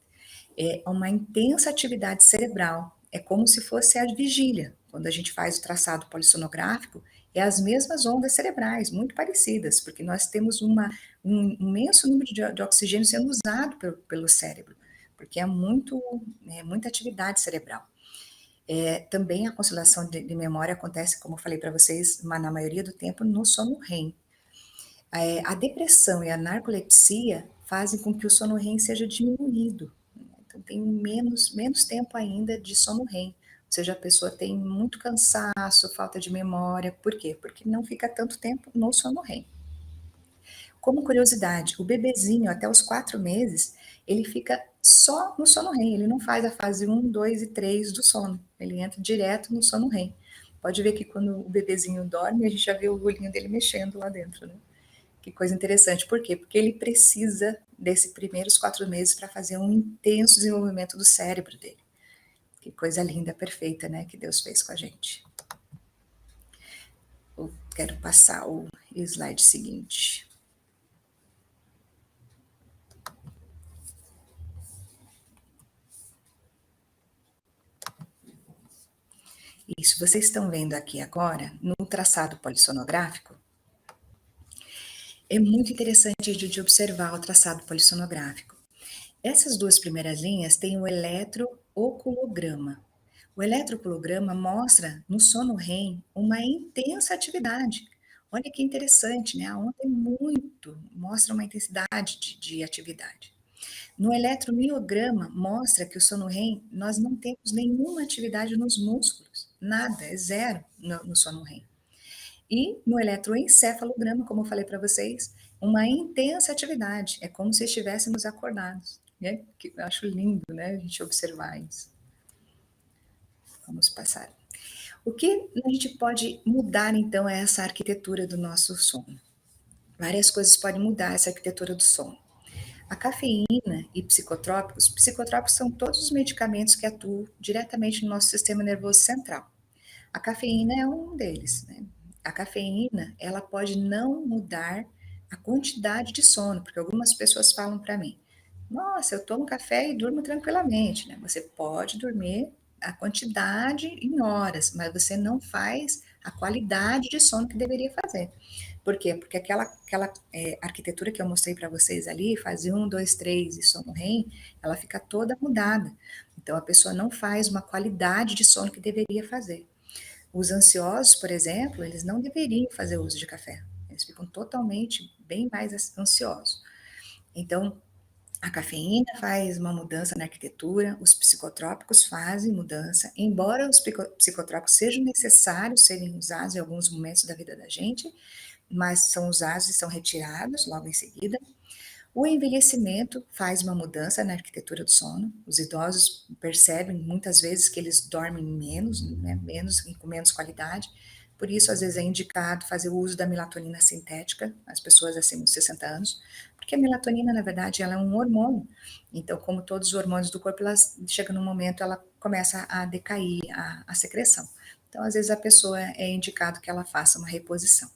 é uma intensa atividade cerebral. É como se fosse a vigília. Quando a gente faz o traçado polissonográfico, é as mesmas ondas cerebrais, muito parecidas, porque nós temos um imenso número de oxigênio sendo usado pelo cérebro, porque muita atividade cerebral. Também a conciliação de memória acontece, como eu falei para vocês, na maioria do tempo no sono REM. A depressão e a narcolepsia fazem com que o sono REM seja diminuído. Então, tem menos tempo ainda de sono REM. Ou seja, a pessoa tem muito cansaço, falta de memória. Por quê? Porque não fica tanto tempo no sono REM. Como curiosidade, o bebezinho, até os 4 meses, ele fica só no sono REM. Ele não faz a fase 1, 2 e 3 do sono. Ele entra direto no sono REM. Pode ver que quando o bebezinho dorme, a gente já vê o olhinho dele mexendo lá dentro, né? Que coisa interessante. Por quê? Porque ele precisa desses primeiros 4 meses para fazer um intenso desenvolvimento do cérebro dele. Que coisa linda, perfeita, né? Que Deus fez com a gente. Eu quero passar o slide seguinte. Isso, vocês estão vendo aqui agora, no traçado polissonográfico, é muito interessante de observar o traçado polissonográfico. Essas duas primeiras linhas têm o eletrooculograma. O eletrooculograma mostra no sono REM uma intensa atividade. Olha que interessante, né? A onda é muito, mostra uma intensidade de atividade. No eletromiograma mostra que o sono REM nós não temos nenhuma atividade nos músculos, nada, é zero no sono REM. E no eletroencefalograma, como eu falei para vocês, uma intensa atividade, é como se estivéssemos acordados, né? Que eu acho lindo, né, a gente observar isso. Vamos passar. O que a gente pode mudar então é essa arquitetura do nosso sono? Várias coisas podem mudar essa arquitetura do sono. A cafeína e psicotrópicos são todos os medicamentos que atuam diretamente no nosso sistema nervoso central. A cafeína é um deles, né? A cafeína, ela pode não mudar a quantidade de sono, porque algumas pessoas falam para mim: "Nossa, eu tomo café e durmo tranquilamente", né? Você pode dormir a quantidade em horas, mas você não faz a qualidade de sono que deveria fazer. Por quê? Porque aquela arquitetura que eu mostrei para vocês ali, fase 1, 2, 3 e sono REM, ela fica toda mudada. Então a pessoa não faz uma qualidade de sono que deveria fazer. Os ansiosos, por exemplo, eles não deveriam fazer uso de café. Eles ficam totalmente bem mais ansiosos. Então, a cafeína faz uma mudança na arquitetura, os psicotrópicos fazem mudança, embora os psicotrópicos sejam necessários serem usados em alguns momentos da vida da gente, mas são usados e são retirados logo em seguida. O envelhecimento faz uma mudança na arquitetura do sono. Os idosos percebem muitas vezes que eles dormem menos, né, menos e com menos qualidade. Por isso, às vezes é indicado fazer o uso da melatonina sintética, as pessoas acima de 60 anos, porque a melatonina, na verdade, ela é um hormônio. Então, como todos os hormônios do corpo, ela chega num momento, ela começa a decair a secreção. Então, às vezes a pessoa é indicado que ela faça uma reposição.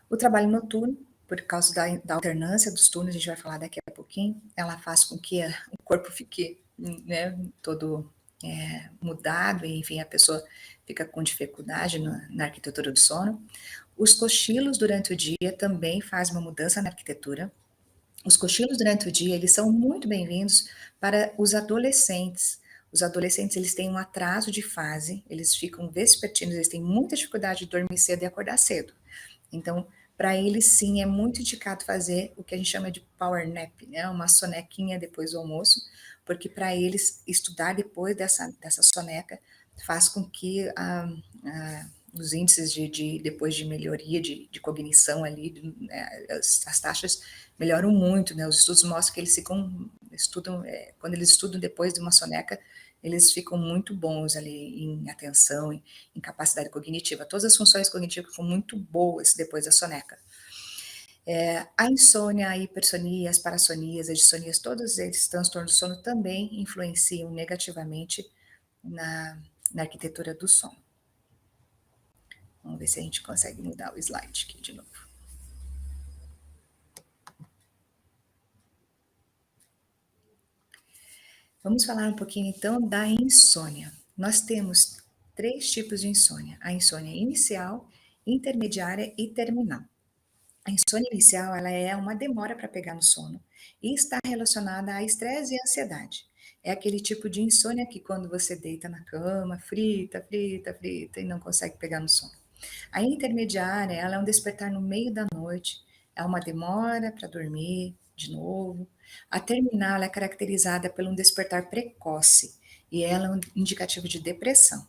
O trabalho noturno, por causa da alternância dos turnos, a gente vai falar daqui a pouquinho, ela faz com que o corpo fique, né, todo mudado, e, enfim, a pessoa fica com dificuldade na arquitetura do sono. Os cochilos durante o dia também faz uma mudança na arquitetura. Os cochilos durante o dia, eles são muito bem-vindos para os adolescentes. Os adolescentes, eles têm um atraso de fase, eles ficam vespertinos, eles têm muita dificuldade de dormir cedo e acordar cedo. Então, para eles, sim, é muito indicado fazer o que a gente chama de power nap, né? Uma sonequinha depois do almoço, porque para eles, estudar depois dessa soneca faz com que os índices depois de melhoria de cognição ali, né, as taxas melhoram muito, né? Os estudos mostram que eles quando eles estudam depois de uma soneca, eles ficam muito bons ali em atenção, em capacidade cognitiva. Todas as funções cognitivas ficam muito boas depois da soneca. A insônia, a hipersonia, as parassonias, as dissonias, todos esses transtornos do sono também influenciam negativamente na arquitetura do sono. Vamos ver se a gente consegue mudar o slide aqui de novo. Vamos falar um pouquinho então da insônia. Nós temos 3 tipos de insônia: a insônia inicial, intermediária e terminal. A insônia inicial, ela é uma demora para pegar no sono e está relacionada a estresse e ansiedade. É aquele tipo de insônia que quando você deita na cama, frita, frita, frita e não consegue pegar no sono. A intermediária, ela é um despertar no meio da noite, é uma demora para dormir de novo. A terminal, ela é caracterizada por um despertar precoce e ela é um indicativo de depressão.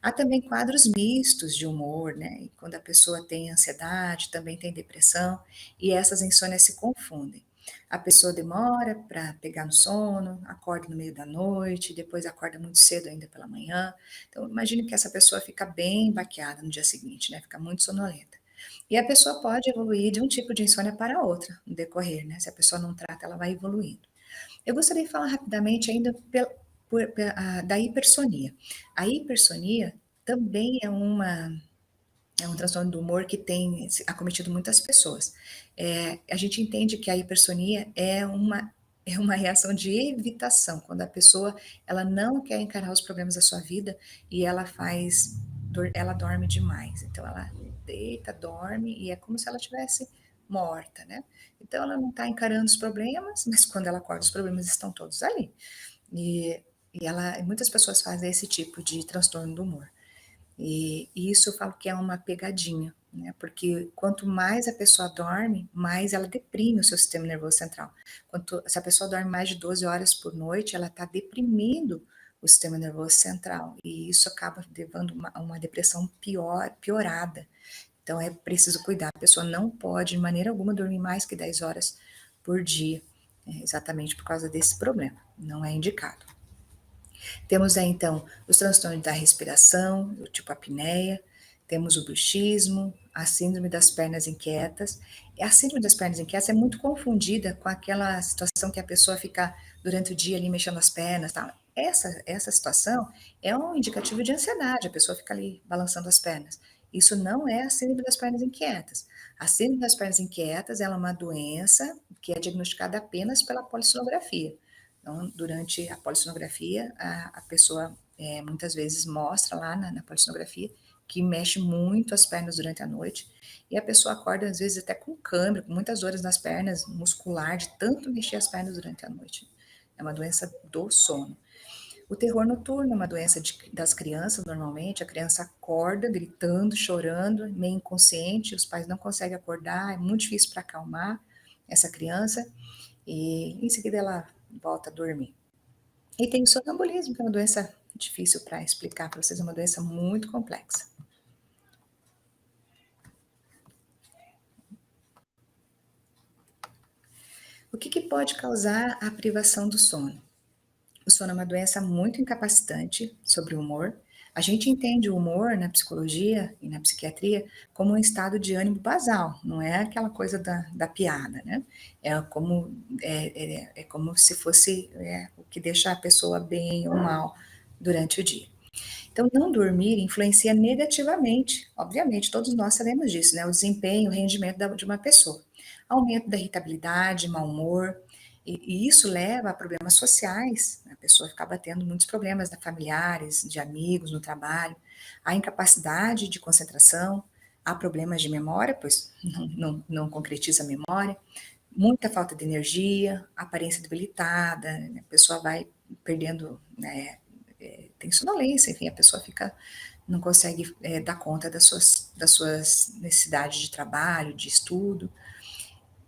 Há também quadros mistos de humor, né? E quando a pessoa tem ansiedade, também tem depressão, e essas insônias se confundem. A pessoa demora para pegar no sono, acorda no meio da noite, depois acorda muito cedo ainda pela manhã. Então, imagine que essa pessoa fica bem baqueada no dia seguinte, né? Fica muito sonolenta. E a pessoa pode evoluir de um tipo de insônia para outra no decorrer, né? Se a pessoa não trata, ela vai evoluindo. Eu gostaria de falar rapidamente ainda da hipersonia. A hipersonia também é um transtorno do humor que tem acometido muitas pessoas. A gente entende que a hipersonia é uma É uma reação de evitação, quando a pessoa, ela não quer encarar os problemas da sua vida e ela faz ela dorme demais. Então ela deita, dorme e é como se ela tivesse morta, né. Então ela não está encarando os problemas, mas quando ela acorda os problemas estão todos ali. E muitas pessoas fazem esse tipo de transtorno do humor. E isso eu falo que é uma pegadinha, né, porque quanto mais a pessoa dorme, mais ela deprime o seu sistema nervoso central. Se a pessoa dorme mais de 12 horas por noite, ela está deprimindo o sistema nervoso central, e isso acaba levando uma depressão piorada. Então é preciso cuidar, a pessoa não pode de maneira alguma dormir mais que 10 horas por dia, exatamente por causa desse problema, não é indicado. Temos aí então os transtornos da respiração, do tipo apneia, temos o bruxismo, a síndrome das pernas inquietas. E a síndrome das pernas inquietas é muito confundida com aquela situação que a pessoa fica durante o dia ali mexendo as pernas, tal. Essa situação é um indicativo de ansiedade, a pessoa fica ali balançando as pernas. Isso não é a síndrome das pernas inquietas. A síndrome das pernas inquietas, ela é uma doença que é diagnosticada apenas pela polissonografia. Então, durante a polissonografia, a pessoa muitas vezes mostra lá na polissonografia que mexe muito as pernas durante a noite e a pessoa acorda às vezes até com câimbra, com muitas dores nas pernas, muscular, de tanto mexer as pernas durante a noite. É uma doença do sono. O terror noturno é uma doença das crianças, normalmente. A criança acorda gritando, chorando, meio inconsciente, os pais não conseguem acordar, é muito difícil para acalmar essa criança e em seguida ela volta a dormir. E tem o sonambulismo, que é uma doença difícil para explicar para vocês, é uma doença muito complexa. O que pode causar a privação do sono? O sono é uma doença muito incapacitante sobre o humor. A gente entende o humor na psicologia e na psiquiatria como um estado de ânimo basal, não é aquela coisa da piada, né? É como se fosse o que deixa a pessoa bem ou mal durante o dia. Então, não dormir influencia negativamente, obviamente, todos nós sabemos disso, né? O desempenho, o rendimento de uma pessoa. Aumento da irritabilidade, mau humor, e isso leva a problemas sociais, né? A pessoa acaba tendo muitos problemas familiares, de amigos, no trabalho, a incapacidade de concentração, há problemas de memória, pois não concretiza a memória, muita falta de energia, aparência debilitada, né? A pessoa vai perdendo, né, tem sonolência, enfim, a pessoa não consegue dar conta das suas necessidades de trabalho, de estudo.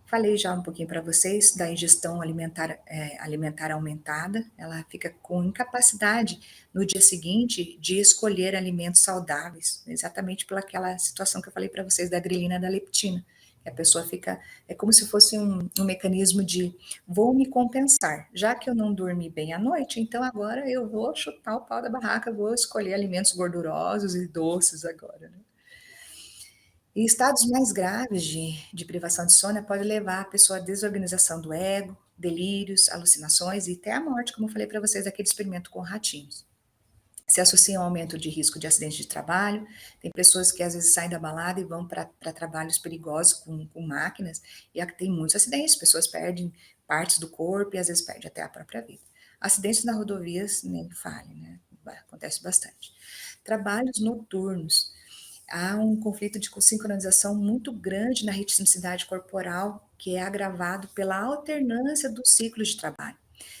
Falei já um pouquinho para vocês da ingestão alimentar aumentada, ela fica com incapacidade no dia seguinte de escolher alimentos saudáveis, exatamente pelaquela situação que eu falei para vocês da grelina da leptina. A pessoa fica, é como se fosse um mecanismo de vou me compensar, já que eu não dormi bem à noite, então agora eu vou chutar o pau da barraca, vou escolher alimentos gordurosos e doces agora, né? E estados mais graves de privação de sono pode levar a pessoa à desorganização do ego, delírios, alucinações e até a morte, como eu falei para vocês daquele experimento com ratinhos. Se associa ao aumento de risco de acidente de trabalho, tem pessoas que às vezes saem da balada e vão para trabalhos perigosos com máquinas, e tem muitos acidentes, pessoas perdem partes do corpo e às vezes perdem até a própria vida. Acidentes nas rodovias, nem fale, né? Acontece bastante. Trabalhos noturnos, há um conflito de sincronização muito grande na ritmicidade corporal, que é agravado pela alternância dos ciclos de trabalho.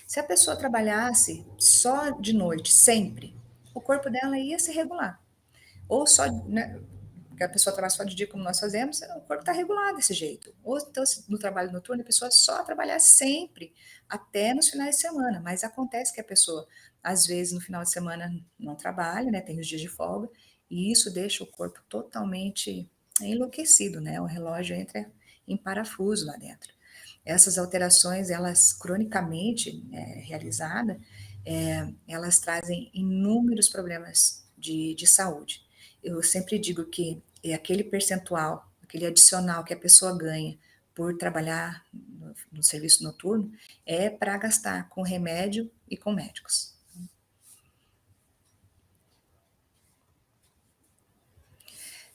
Se a pessoa trabalhasse só de noite, sempre, o corpo dela ia se regular. Ou só, né, porque a pessoa trabalha só de dia, como nós fazemos, o corpo está regulado desse jeito. Ou então, no trabalho noturno, a pessoa só trabalhar sempre, até nos finais de semana. Mas acontece que a pessoa, às vezes, no final de semana não trabalha, né, tem os dias de folga, e isso deixa o corpo totalmente enlouquecido, né? O relógio entra em parafuso lá dentro. Essas alterações, elas cronicamente realizadas, elas trazem inúmeros problemas de saúde. Eu sempre digo que é aquele percentual, aquele adicional que a pessoa ganha por trabalhar no serviço noturno, é para gastar com remédio e com médicos.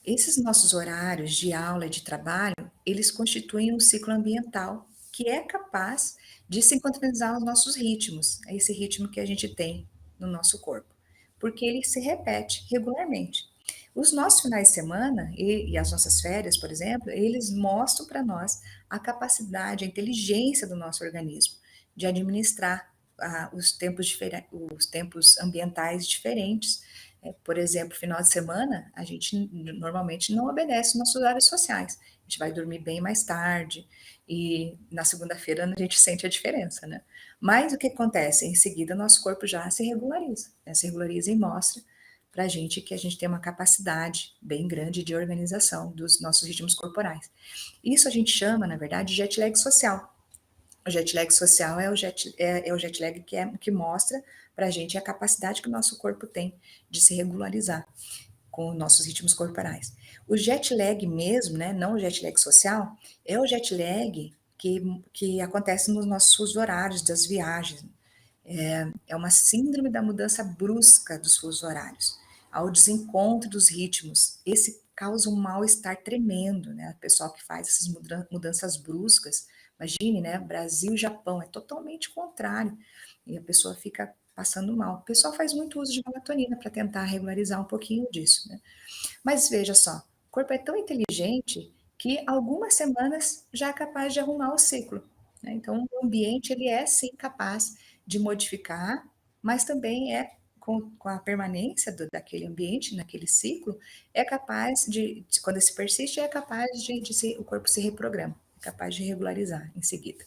Esses nossos horários de aula e de trabalho, eles constituem um ciclo ambiental que é capaz de sincronizar os nossos ritmos, é esse ritmo que a gente tem no nosso corpo, porque ele se repete regularmente. Os nossos finais de semana e as nossas férias, por exemplo, eles mostram para nós a capacidade, a inteligência do nosso organismo de administrar os tempos ambientais diferentes. Por exemplo, final de semana, a gente normalmente não obedece nossos horários sociais. A gente vai dormir bem mais tarde e na segunda-feira a gente sente a diferença, né? Mas o que acontece? Em seguida, nosso corpo já se regulariza, né? Se regulariza e mostra para a gente que a gente tem uma capacidade bem grande de organização dos nossos ritmos corporais. Isso a gente chama, na verdade, de jet lag social. O jet lag social é o jet lag que mostra para a gente a capacidade que o nosso corpo tem de se regularizar com nossos ritmos corporais. O jet lag mesmo, né, não o jet lag social, é o jet lag que acontece nos nossos fusos horários das viagens. É uma síndrome da mudança brusca dos fusos horários, ao desencontro dos ritmos. Esse causa um mal-estar tremendo, né? O pessoal que faz essas mudanças bruscas, imagine, né? Brasil e Japão, é totalmente contrário. E a pessoa fica passando mal. O pessoal faz muito uso de melatonina para tentar regularizar um pouquinho disso, né? Mas veja só, o corpo é tão inteligente que algumas semanas já é capaz de arrumar o ciclo, né? Então, o ambiente ele é sim capaz de modificar, mas também é com a permanência daquele ambiente, naquele ciclo, é capaz quando se persiste, é capaz o corpo se reprograma, é capaz de regularizar em seguida.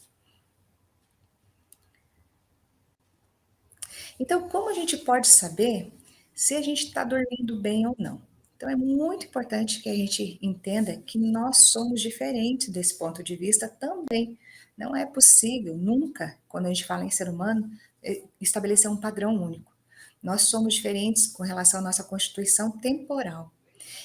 Então, como a gente pode saber se a gente está dormindo bem ou não? Então, é muito importante que a gente entenda que nós somos diferentes desse ponto de vista também. Não é possível, nunca, quando a gente fala em ser humano, estabelecer um padrão único. Nós somos diferentes com relação à nossa constituição temporal.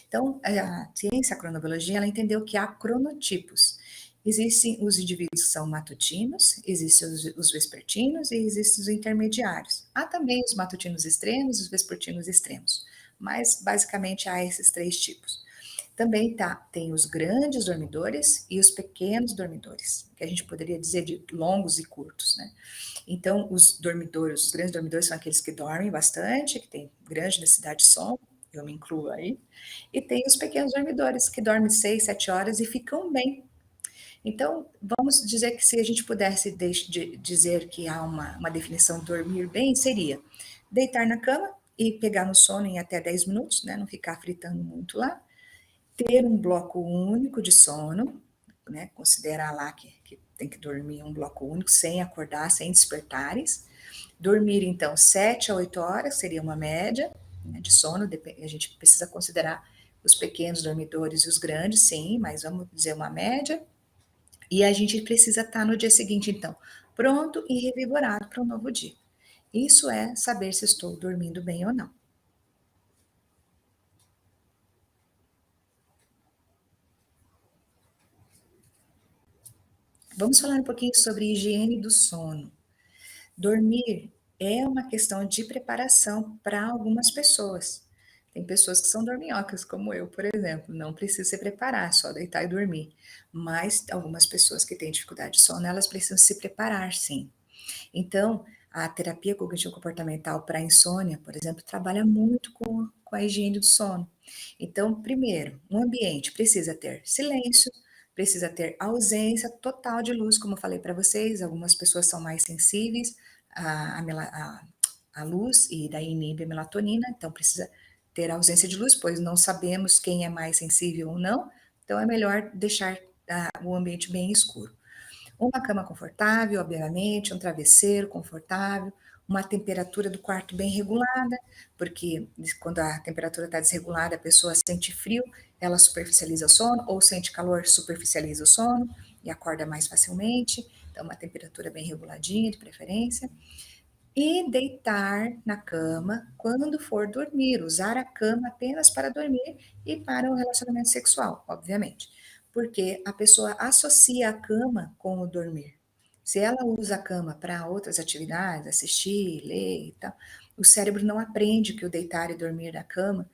Então, a ciência, a cronobiologia, ela entendeu que há cronotipos. Existem os indivíduos que são matutinos, existem os vespertinos e existem os intermediários. Há também os matutinos extremos e os vespertinos extremos, mas basicamente há esses três tipos. Também tem os grandes dormidores e os pequenos dormidores, que a gente poderia dizer de longos e curtos, né? Então, os grandes dormidores são aqueles que dormem bastante, que têm grande necessidade de sono, eu me incluo aí, e tem os pequenos dormidores, que dormem 6, 7 horas e ficam bem. Então, vamos dizer que se a gente pudesse dizer que há uma definição de dormir bem, seria deitar na cama e pegar no sono em até 10 minutos, né, não ficar fritando muito lá, ter um bloco único de sono, né, considerar lá que tem que dormir um bloco único, sem acordar, sem despertares, dormir então 7 a 8 horas, seria uma média, né, de sono, a gente precisa considerar os pequenos dormidores e os grandes, sim, mas vamos dizer uma média, e a gente precisa estar no dia seguinte, então, pronto e revigorado para um novo dia. Isso é saber se estou dormindo bem ou não. Vamos falar um pouquinho sobre higiene do sono. Dormir é uma questão de preparação para algumas pessoas. Tem pessoas que são dorminhocas, como eu, por exemplo, não precisa se preparar, só deitar e dormir. Mas algumas pessoas que têm dificuldade de sono, elas precisam se preparar, sim. Então, a terapia cognitivo-comportamental para insônia, por exemplo, trabalha muito com a higiene do sono. Então, primeiro, um ambiente precisa ter silêncio, precisa ter ausência total de luz, como eu falei para vocês, algumas pessoas são mais sensíveis à luz e daí inibe a melatonina, então precisa ter ausência de luz, pois não sabemos quem é mais sensível ou não, então é melhor deixar o ambiente bem escuro. Uma cama confortável, obviamente, um travesseiro confortável, uma temperatura do quarto bem regulada, porque quando a temperatura está desregulada, a pessoa sente frio, ela superficializa o sono, ou sente calor, superficializa o sono e acorda mais facilmente. Então, uma temperatura bem reguladinha, de preferência. E deitar na cama quando for dormir, usar a cama apenas para dormir e para o relacionamento sexual, obviamente, porque a pessoa associa a cama com o dormir. Se ela usa a cama para outras atividades, assistir, ler e tal, o cérebro não aprende que o deitar e dormir na cama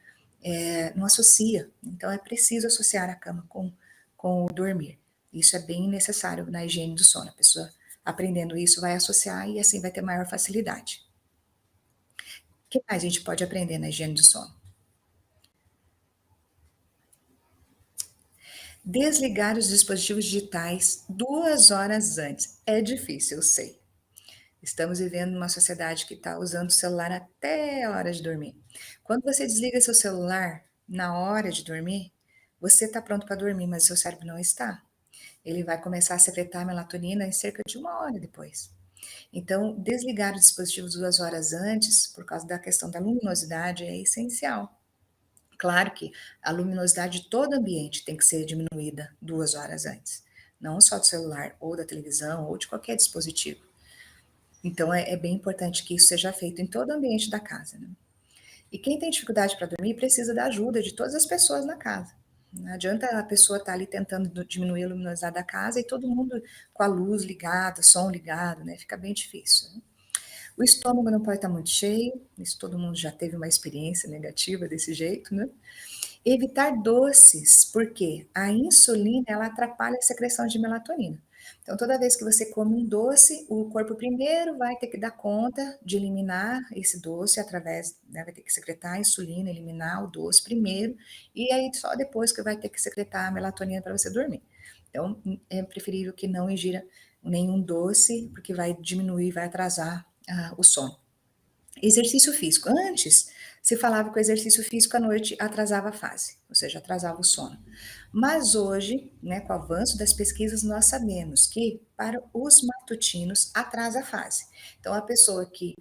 não associa. Então é preciso associar a cama com o dormir. Isso é bem necessário na higiene do sono. A pessoa aprendendo isso vai associar e assim vai ter maior facilidade. O que mais a gente pode aprender na higiene do sono? Desligar os dispositivos digitais 2 horas antes. É difícil, eu sei. Estamos vivendo numa sociedade que está usando o celular até a hora de dormir. Quando você desliga seu celular na hora de dormir, você está pronto para dormir, mas seu cérebro não está. Ele vai começar a secretar melatonina em cerca de 1 hora depois. Então, desligar os dispositivos 2 horas antes, por causa da questão da luminosidade, é essencial. Claro que a luminosidade de todo ambiente tem que ser diminuída 2 horas antes, não só do celular, ou da televisão, ou de qualquer dispositivo. Então, é bem importante que isso seja feito em todo o ambiente da casa, né? E quem tem dificuldade para dormir precisa da ajuda de todas as pessoas na casa. Não adianta a pessoa estar ali tentando diminuir a luminosidade da casa e todo mundo com a luz ligada, som ligado, né? Fica bem difícil, né? O estômago não pode estar muito cheio, isso todo mundo já teve uma experiência negativa desse jeito, né? Evitar doces, porque a insulina ela atrapalha a secreção de melatonina. Então, toda vez que você come um doce, o corpo primeiro vai ter que dar conta de eliminar esse doce através, né, vai ter que secretar a insulina, eliminar o doce primeiro, e aí só depois que vai ter que secretar a melatonina para você dormir. Então, é preferível que não ingira nenhum doce, porque vai diminuir, vai atrasar o sono. Exercício físico. Antes, se falava que o exercício físico à noite atrasava a fase, ou seja, atrasava o sono. Mas hoje, né, com o avanço das pesquisas, nós sabemos que para os matutinos atrasa a fase. Então, a pessoa que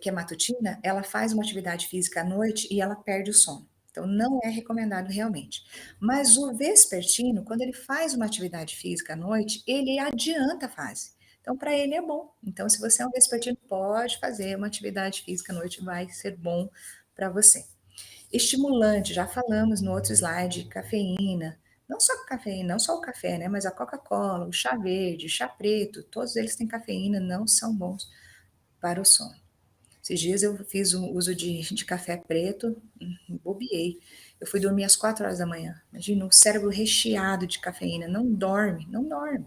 é matutina, ela faz uma atividade física à noite e ela perde o sono. Então, não é recomendado realmente. Mas o vespertino, quando ele faz uma atividade física à noite, ele adianta a fase. Então, para ele é bom. Então, se você é um vespertino, pode fazer uma atividade física à noite, vai ser bom para você. Estimulante, já falamos no outro slide, cafeína. Não só cafeína, não só o café, né? Mas a Coca-Cola, o chá verde, o chá preto, todos eles têm cafeína, não são bons para o sono. Esses dias eu fiz um uso de café preto, bobiei. Eu fui dormir às 4 horas da manhã. Imagina, o cérebro recheado de cafeína. Não dorme, não dorme.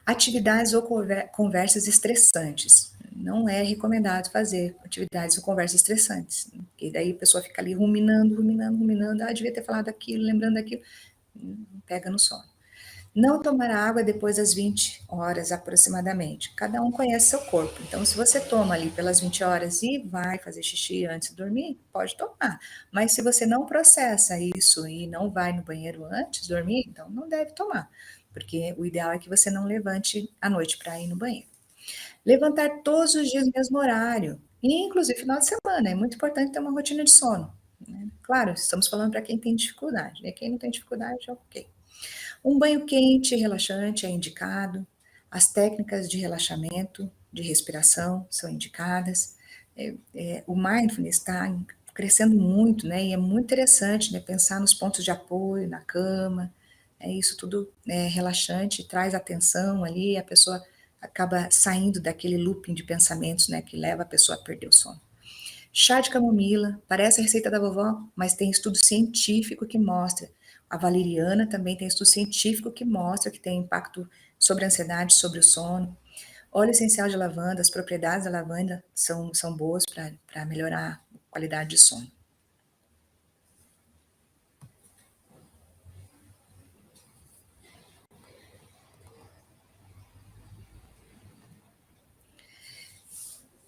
Atividades ou conversas estressantes. Não é recomendado fazer atividades ou conversas estressantes, porque daí a pessoa fica ali ruminando, ruminando, ruminando. Ah, devia ter falado aquilo, lembrando aquilo. Pega no sono. Não tomar água depois das 20 horas aproximadamente. Cada um conhece seu corpo. Então, se você toma ali pelas 20 horas e vai fazer xixi antes de dormir, pode tomar. Mas se você não processa isso e não vai no banheiro antes de dormir, então não deve tomar. Porque o ideal é que você não levante à noite para ir no banheiro. Levantar todos os dias no mesmo horário, inclusive final de semana. É muito importante ter uma rotina de sono, né? Claro, estamos falando para quem tem dificuldade, né? Quem não tem dificuldade, ok. Um banho quente e relaxante é indicado. As técnicas de relaxamento, de respiração são indicadas. O mindfulness está crescendo muito, né? E é muito interessante, né? Pensar nos pontos de apoio, na cama. Isso tudo é relaxante, traz atenção ali, a pessoa acaba saindo daquele looping de pensamentos, né? Que leva a pessoa a perder o sono. Chá de camomila, parece a receita da vovó, mas tem estudo científico que mostra. A valeriana também tem estudo científico que mostra que tem impacto sobre a ansiedade, sobre o sono. Óleo essencial de lavanda, as propriedades da lavanda são boas para melhorar a qualidade de sono.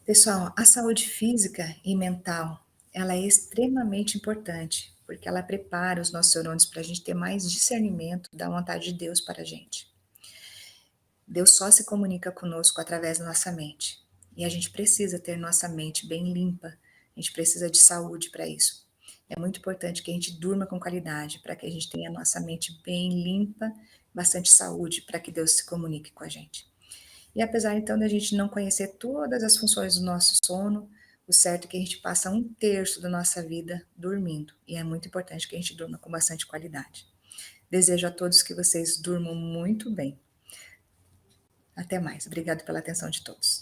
Pessoal, a saúde física e mental, ela é extremamente importante, porque ela prepara os nossos neurônios para a gente ter mais discernimento da vontade de Deus para a gente. Deus só se comunica conosco através da nossa mente. E a gente precisa ter nossa mente bem limpa. A gente precisa de saúde para isso. É muito importante que a gente durma com qualidade, para que a gente tenha a nossa mente bem limpa, bastante saúde, para que Deus se comunique com a gente. E apesar então da gente não conhecer todas as funções do nosso sono, o certo é que a gente passa 1/3 da nossa vida dormindo. E é muito importante que a gente durma com bastante qualidade. Desejo a todos que vocês durmam muito bem. Até mais. Obrigado pela atenção de todos.